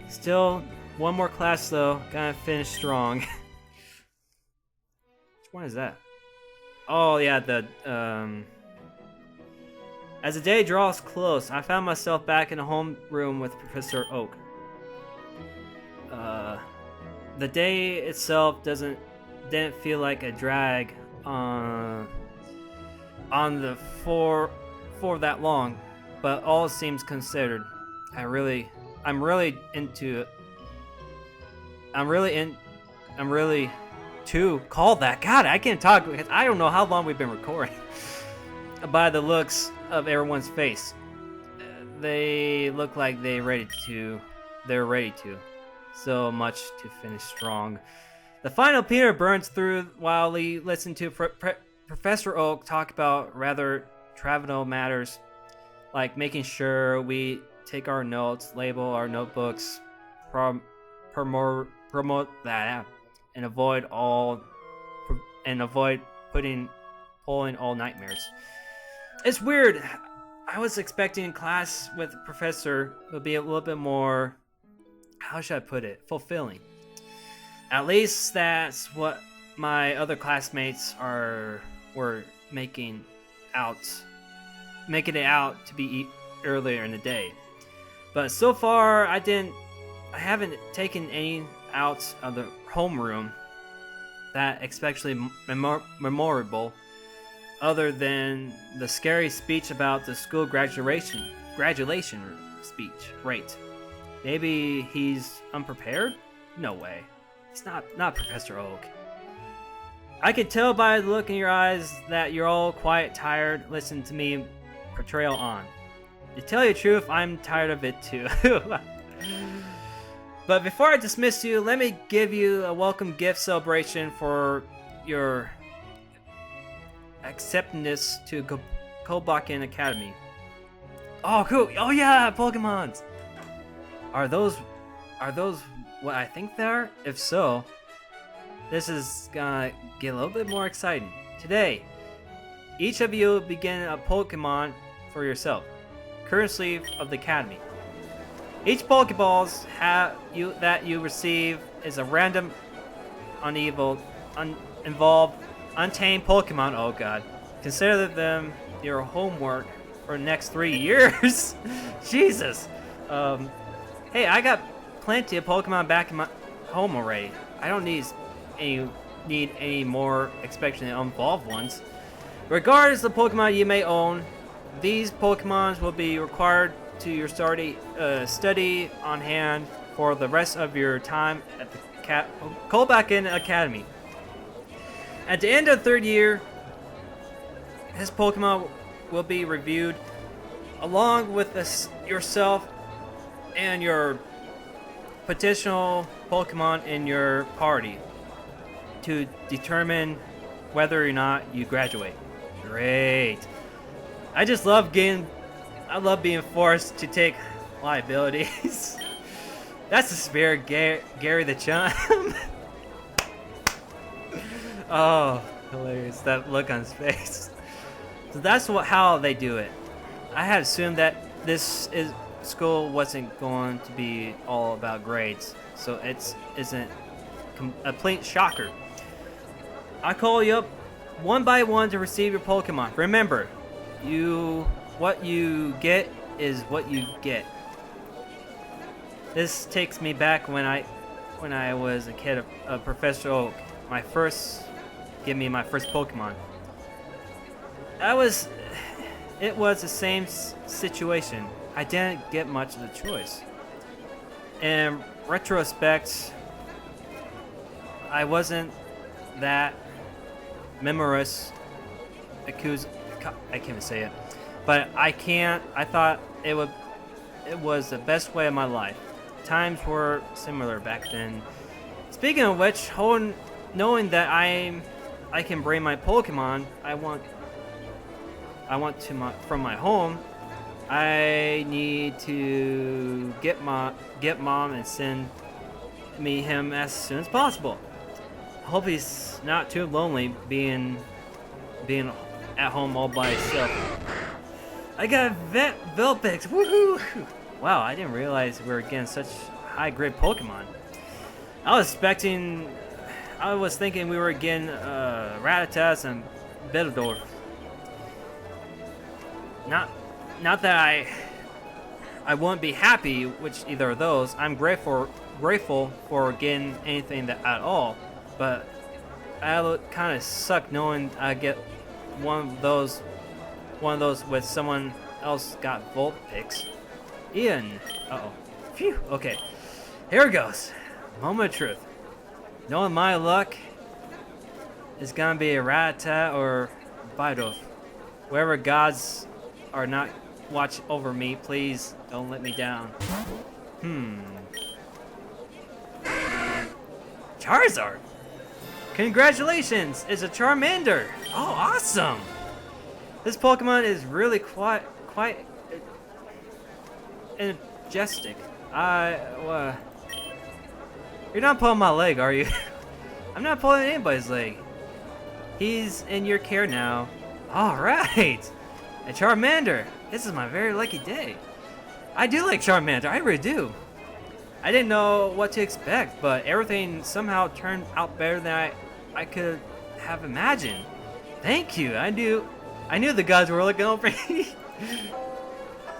Still, one more class though, gotta finish strong. Which one is that? Oh yeah, As the day draws close, I found myself back in a homeroom with Professor Oak. The day itself didn't feel like a drag on the for that long, but all seems considered. I'm really into it. I'm really to call that. God, I can't talk because I don't know how long we've been recording. By the looks of everyone's face, they look like they're ready to. So much to finish strong. The final Peter burns through while we listen to Professor Oak talk about rather trivial matters, like making sure we take our notes, label our notebooks, promote that, and avoid pulling all nightmares. It's weird. I was expecting class with the professor would be a little bit more, how should I put it, fulfilling. At least that's what my other classmates were making it out to be earlier in the day. But so far, I haven't taken any out of the homeroom that especially memorable, other than the scary speech about the school graduation speech. Right. Maybe he's unprepared? No way. He's not Professor Oak. I could tell by the look in your eyes that you're all quite tired. Listen to me portrayal on. To tell you the truth, I'm tired of it too. But before I dismiss you, let me give you a welcome gift celebration for your acceptance to Kolbakin Academy. Oh, cool. Oh yeah, Pokemons. Are those what I think they are? If so, this is gonna get a little bit more exciting. Today, each of you begin a Pokemon for yourself, courtesy of the Academy. Each Pokeball that you receive is a random, involved, untamed Pokemon. Oh god. Consider them your homework for the next 3 years. Jesus. Hey, I got plenty of Pokemon back in my home already. I don't need any more, especially involved ones. Regardless of Pokemon you may own, these Pokemons will be required to your study on hand for the rest of your time at the Colbacken Academy. At the end of the 3rd year, his Pokemon will be reviewed along with yourself and your potential Pokemon in your party to determine whether or not you graduate. Great. I love being forced to take liabilities. That's the spirit, Gary the Chum. Oh, hilarious. That look on his face. So that's how they do it. I had assumed that school wasn't going to be all about grades, so it isn't a complete shocker. I call you up one by one to receive your Pokemon. Remember, what you get is what you get. This takes me back when I was a kid, a professional. Give me my first Pokemon. It was the same situation. I didn't get much of a choice. In retrospect, I wasn't that memorous. I can't even say it, but I thought it was the best way of my life. Times were similar back then. Speaking of which, knowing that I can bring my Pokemon from my home, I need to get mom and send him as soon as possible. I hope he's not too lonely being at home all by himself. I got Vulpix, woohoo! Wow, I didn't realize we were getting such high-grade Pokemon. I was thinking we were getting Rattatas and Bettledorf. Not that I wouldn't be happy with either of those. I'm grateful for getting anything at all, but I kind of suck knowing I get one of those with someone else got Vulpix. Ian. Uh-oh. Phew. Okay. Here it goes. Moment of truth. Knowing my luck is gonna be a Rattata or Bidoof. Whoever gods are not watch over me, please don't let me down. Charizard. Congratulations! It's a Charmander. Oh, awesome! This Pokemon is really quite majestic. You're not pulling my leg, are you? I'm not pulling anybody's leg. He's in your care now. Alright! A Charmander! This is my very lucky day. I do like Charmander, I really do. I didn't know what to expect, but everything somehow turned out better than I could have imagined. Thank you, I knew the gods were looking over me.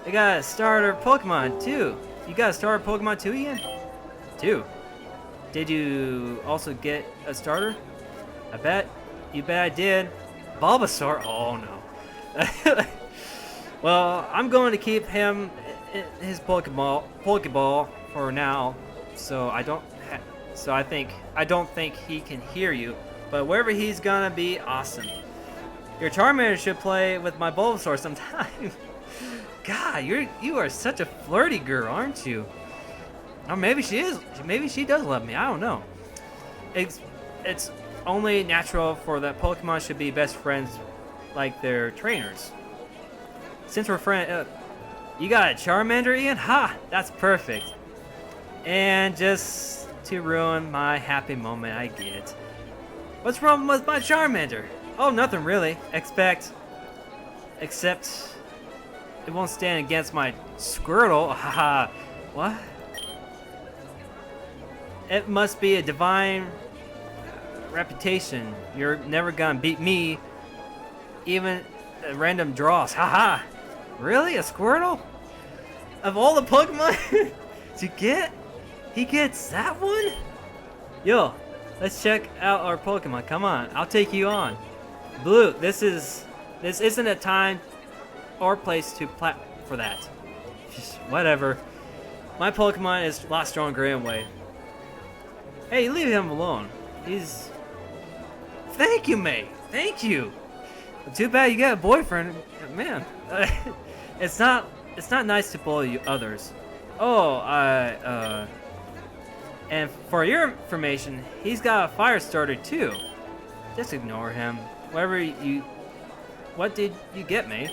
I got a starter Pokemon too. You got a starter Pokemon too, Ian? 2. Did you also get a starter? You bet I did. Bulbasaur? Oh no. Well, I'm going to keep him in his Pokeball for now, so I don't think he can hear you. But wherever he's gonna be, awesome. Your Charmander should play with my Bulbasaur sometime. God, you are such a flirty girl, aren't you? Or maybe she is. Maybe she does love me. I don't know. It's only natural for that Pokemon should be best friends like their trainers. Since we're friends, you got a Charmander, Ian? Ha! That's perfect. And just to ruin my happy moment, I get. What's wrong with my Charmander? Oh, nothing really. Except it won't stand against my Squirtle. Haha. What? It must be a divine reputation. You're never gonna beat me. Even random draws. Haha. Really? A Squirtle? Of all the Pokemon to get? He gets that one? Yo, let's check out our Pokemon. Come on, I'll take you on. Blue, this isn't a time or place to plat for that. Whatever. My Pokemon is a lot stronger anyway. Hey, leave him alone. He's... Thank you, mate. Thank you. Too bad you got a boyfriend. Man, it's not nice to bully others. Oh, and for your information, he's got a fire starter too. Just ignore him. What did you get, mate?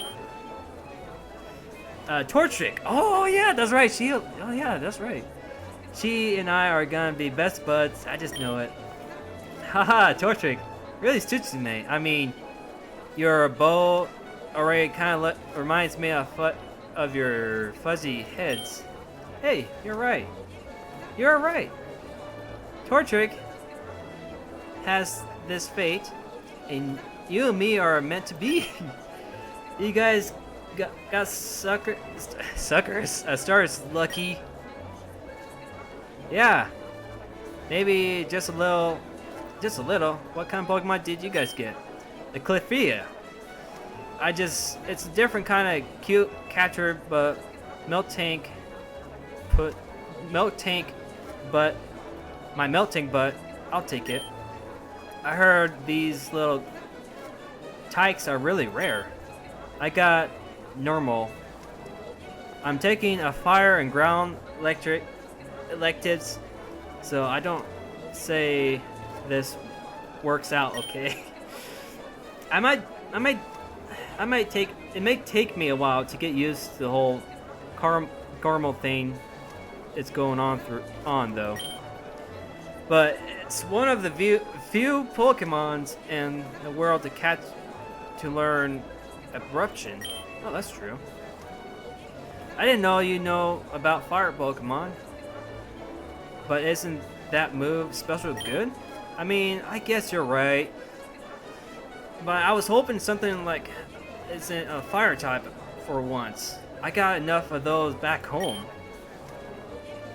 Torchic. Oh yeah, that's right. Oh yeah, that's right. She and I are gonna be best buds. I just know it. Haha, Torchic. Really suits you, mate. I mean, your bow already kind of reminds me of your fuzzy heads. Hey, you're right. You're right. Torchic has this fate, and you and me are meant to be. You guys got stars lucky. Yeah, maybe just a little. What kind of Pokemon did you guys get? The Clefia. It's a different kind of cute catcher, but Milk Tank, but my melting butt, I'll take it. I heard these little tykes are really rare. I got normal. I'm taking a fire and ground electives, so I don't say this works out okay. It may take me a while to get used to the whole caramel thing it's going on though. But it's one of the few Pokemons in the world to learn Eruption. Oh, that's true. I didn't know you know about fire Pokemon. But isn't that move special good? I mean, I guess you're right. But I was hoping something like isn't a fire type for once. I got enough of those back home.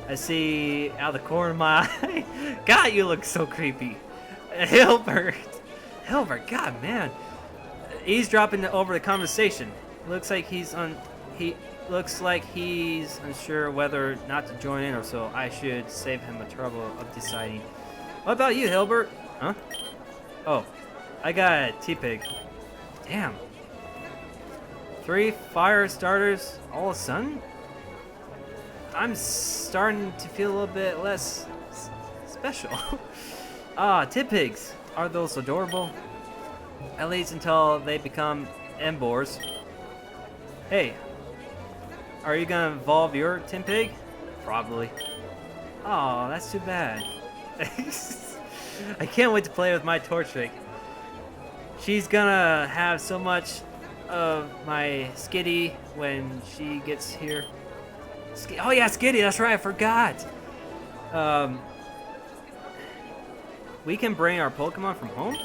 I see out the corner of my eye. God, you look so creepy. Hilbert, God, man. Eavesdropping over the conversation. Looks like he's unsure whether not to join in or so. I should save him the trouble of deciding. What about you, Hilbert? Huh? Oh, I got a T-Pig. Damn. 3 fire starters all of a sudden? I'm starting to feel a little bit less special. Ah, T-Pigs. Are those adorable? At least until they become Embors. Hey, are you gonna evolve your T-Pig? Probably. Oh, that's too bad. I can't wait to play with my Torchic. She's gonna have so much of my Skitty when she gets here. Oh yeah, Skitty, that's right, I forgot. We can bring our Pokemon from home?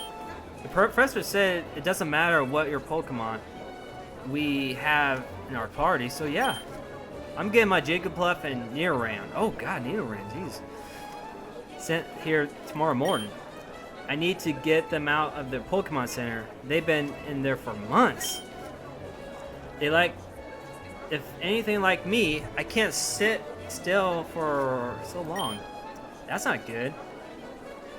The professor said it doesn't matter what your Pokemon we have in our party, so yeah. I'm getting my Jigglypuff and Nidoran. Oh god, Nidoran, jeez. Sent here tomorrow morning. I need to get them out of the Pokemon Center. They've been in there for months. If anything like me, I can't sit still for so long. That's not good.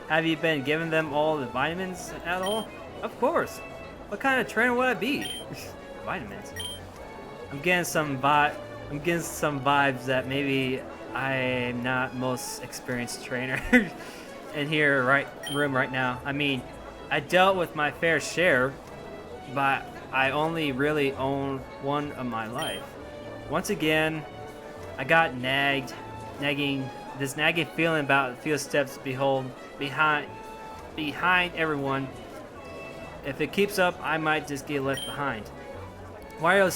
Have you been giving them all the vitamins at all? Of course. What kind of trainer would I be? Vitamins. I'm getting some vibes that maybe I'm not most experienced trainer in here room right now. I mean, I dealt with my fair share, but I only really own one of my life. Once again, I got nagging feeling about a few steps behind everyone. If it keeps up, I might just get left behind. Why are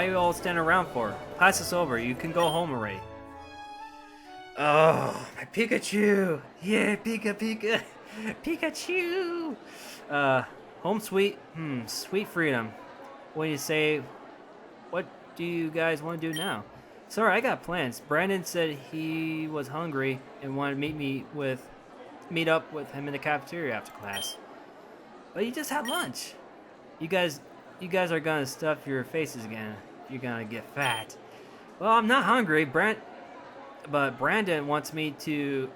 you all standing around for? Class is over. You can go home already. Oh, my Pikachu! Yeah, Pikachu! Home sweet freedom. What do you say? What do you guys want to do now? Sorry, I got plans. Brandon said he was hungry and wanted to meet up with him in the cafeteria after class. But you just had lunch. You guys are gonna stuff your faces again. You're gonna get fat. Well, I'm not hungry, but Brandon wants me to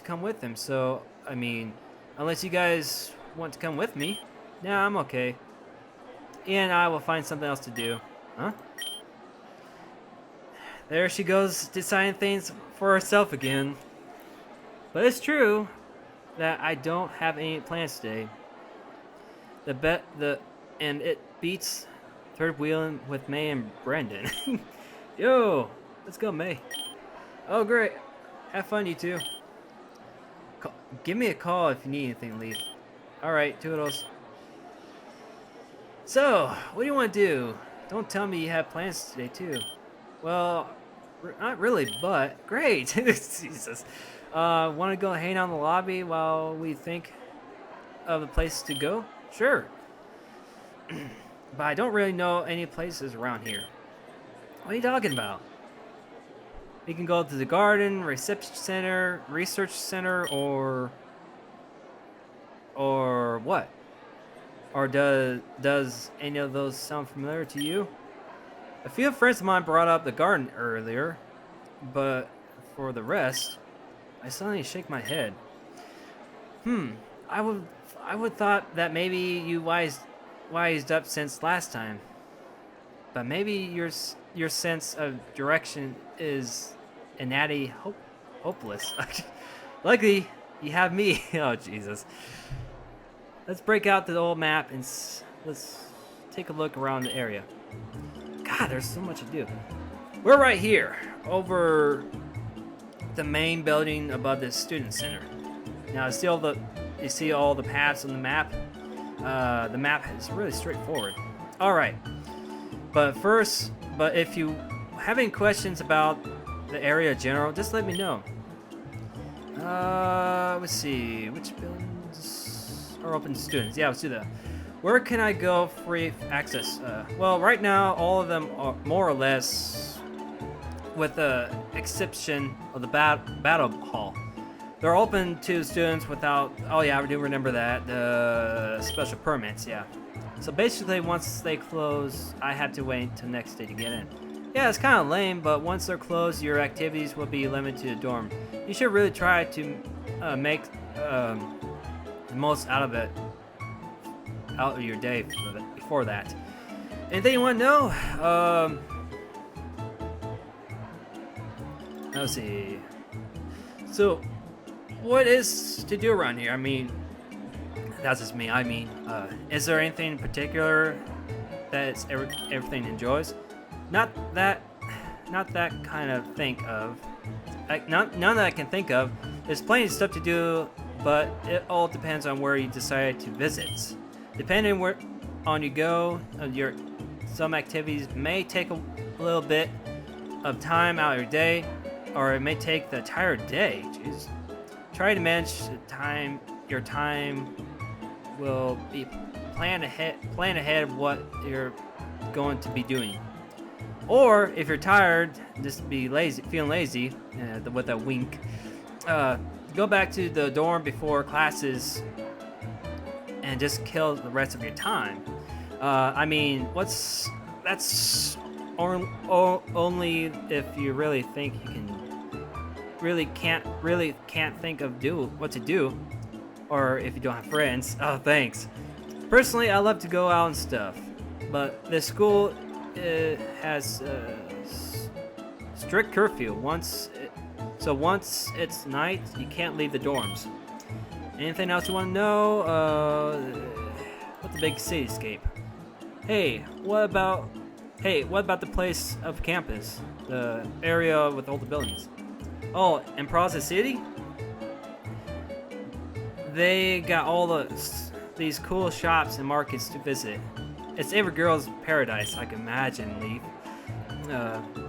come with him. So, I mean, unless you guys want to come with me, yeah, I'm okay. And I will find something else to do. Huh? There she goes, deciding things for herself again. But it's true that I don't have any plans today. And it beats third wheeling with May and Brandon. Yo, let's go, May. Oh, great. Have fun, you two. Give me a call if you need anything, Leaf. Alright, toodles. So, what do you want to do? Don't tell me you have plans today, too. Well, not really, but great. Jesus. Want to go hang out in the lobby while we think of a place to go? Sure. But I don't really know any places around here. What are you talking about? We can go to the garden, reception center, research center, or what? Or does any of those sound familiar to you? A few friends of mine brought up the garden earlier, but for the rest, I suddenly shake my head. I would thought that maybe you wised up since last time, but maybe your sense of direction is innately hopeless. Luckily, you have me. Oh Jesus! Let's break out the old map and let's take a look around the area. God, there's so much to do. We're right here, over the main building above the student center. Now, you see all the paths on the map. The map is really straightforward. All right, but if you have any questions about the area in general, just let me know. Let's see, which buildings are open to students? Yeah, let's do that. Where can I go free access? Well, right now, all of them are more or less, with the exception of the battle hall. They're open to students without, oh yeah, I do remember that, the special permits, yeah. So basically, once they close, I have to wait until next day to get in. Yeah, it's kind of lame, but once they're closed, your activities will be limited to the dorm. You should really try to make the most out of your day before that. Anything you want to know? Let's see. So, what is to do around here? I mean, that's just me. I mean, is there anything in particular that everything enjoys? Not that kind of think of. None that I can think of. There's plenty of stuff to do, but it all depends on where you decide to visit. Depending where on you go, some activities may take a little bit of time out of your day, or it may take the entire day. Jeez. Try to manage your time will be plan ahead of what you're going to be doing. Or if you're tired, just be lazy, feeling lazy, with a wink. Go back to the dorm before classes and just kill the rest of your time. I mean, that's only if you really think you can't think of what to do, or if you don't have friends. Oh, thanks. Personally, I love to go out and stuff, but the school has strict curfew. Once it's night, you can't leave the dorms. Anything else you want to know? What's the big cityscape? Hey, what about the place of campus? The area with all the buildings. Oh, in Plaza City? They got all these cool shops and markets to visit. It's every girl's paradise, I can imagine, Leaf.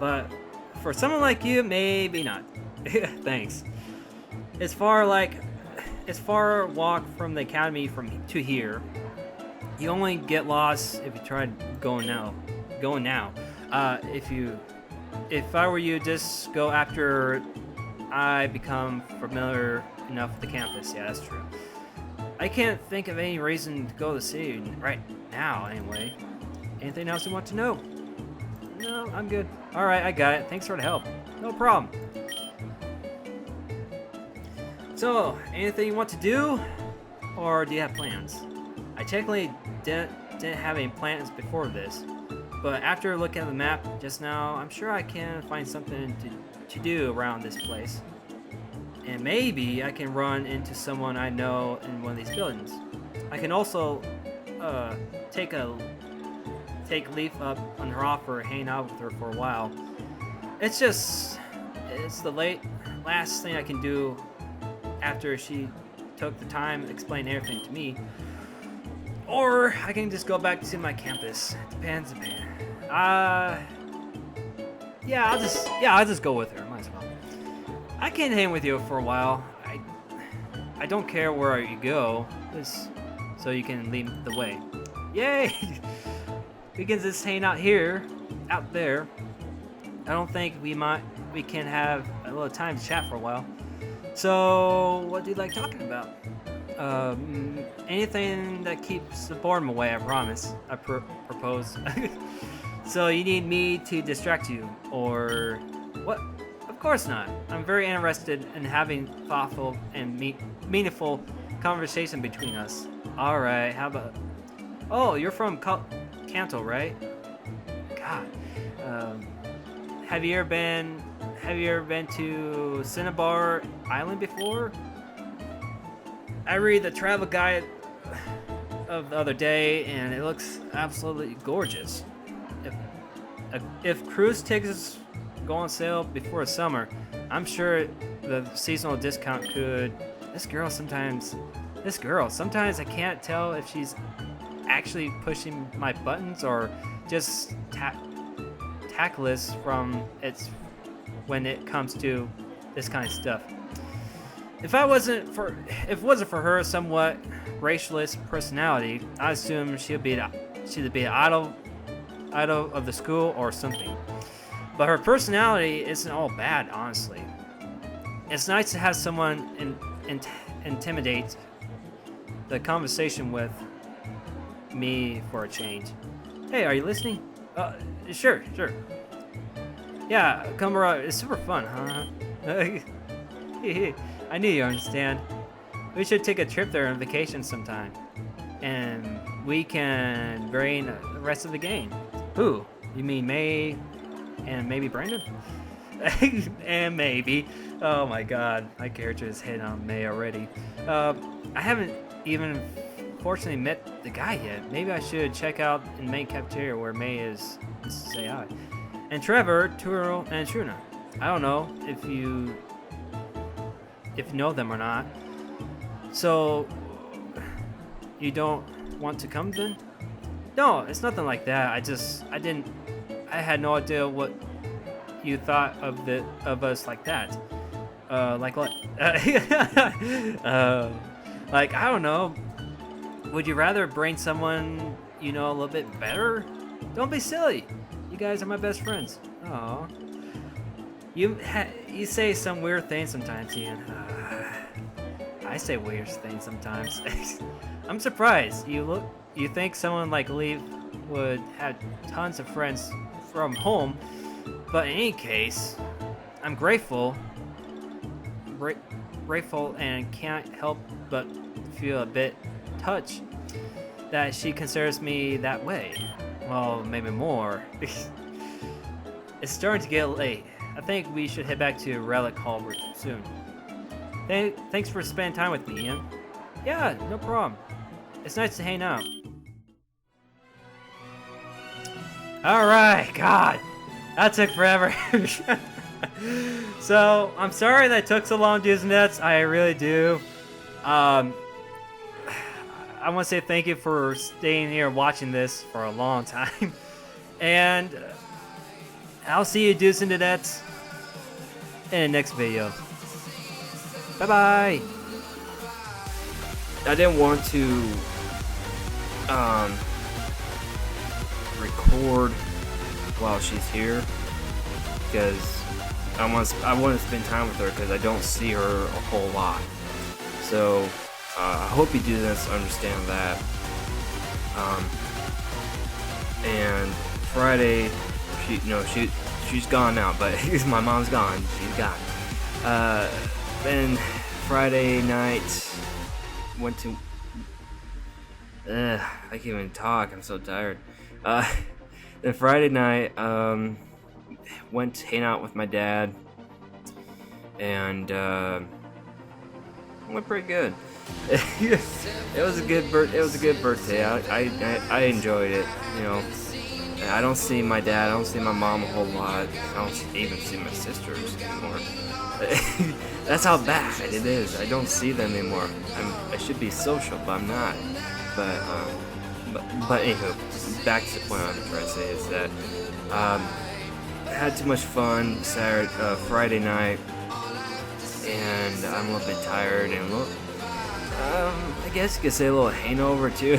But for someone like you, maybe not. Thanks. It's far walk from the academy to here. You only get lost if you try going now. If I were you, just go after I become familiar enough with the campus. Yeah, that's true. I can't think of any reason to go to the city right now, anyway. Anything else you want to know? No, I'm good. Alright, I got it. Thanks for the help. No problem. So, anything you want to do? Or do you have plans? I technically didn't have any plans before this, but after looking at the map just now, I'm sure I can find something to do around this place. And maybe I can run into someone I know in one of these buildings. I can also take Leaf up on her offer, hang out with her for a while. It's the last thing I can do after she took the time to explain everything to me. Or I can just go back to my campus. Depends. Yeah, I'll just go with her. Might as well. I can hang with you for a while. I don't care where you go, just so you can lead the way. Yay! We can just hang out here, out there. I don't think we can have a little time to chat for a while. So, what do you like talking about? Anything that keeps the boredom away, I promise. I propose. So you need me to distract you, or what? Of course not. I'm very interested in having thoughtful and meaningful conversation between us. All right, how about? Oh, you're from Kanto, right? God. Have you ever been to Cinnabar Island before? I read the travel guide of the other day, and it looks absolutely gorgeous. If cruise tickets go on sale before summer, I'm sure the seasonal discount could. This girl, sometimes I can't tell if she's actually pushing my buttons or just tactless when it comes to this kind of stuff. If it wasn't for her somewhat racialist personality, I assume she'd be idol of the school or something. But her personality isn't all bad, honestly. It's nice to have someone intimidate the conversation with me for a change. Hey, are you listening? Sure. Yeah, Kumbara is super fun, huh? I knew you understand. We should take a trip there on vacation sometime. And we can bring the rest of the gang. Who? You mean May and maybe Brandon? And maybe. Oh my god, my character is hit on May already. I haven't even fortunately met the guy yet. Maybe I should check out in the main cafeteria where May is to say hi. And Trevor, Turo, and Truna. I don't know if you know them or not. So, you don't want to come then? No, it's nothing like that. I had no idea what you thought of us like that. Like what? Like, I don't know. Would you rather bring someone you know a little bit better? Don't be silly. You guys are my best friends. Aw. You say some weird things sometimes, Ian. I say weird things sometimes. I'm surprised. You think someone like Leaf would have tons of friends from home, but in any case, I'm grateful and can't help but feel a bit touched that she considers me that way. Well, maybe more. It's starting to get late. I think we should head back to Relic Hall soon. Thanks for spending time with me, Ian. Yeah, no problem. It's nice to hang out. Alright, God. That took forever. So, I'm sorry that took so long to do this. I really do. I want to say thank you for staying here watching this for a long time. And I'll see you dudes into that in the next video. Bye-bye. I didn't want to record while she's here because I want to spend time with her because I don't see her a whole lot. So I hope you do this, understand that. And Friday she's gone now, but my mom's gone. She's gone. Then Friday night went to. I can't even talk. I'm so tired. Then Friday night, went to hang out with my dad, and went pretty good. It was a good birthday. I enjoyed it. You know, I don't see my dad. I don't see my mom a whole lot. I don't even see my sisters anymore. That's how bad it is. I don't see them anymore. I should be social, but I'm not. But anywho, back to the point I'm trying to say is that I had too much fun Friday night, and I'm a little bit tired and I guess you could say a little hangover too.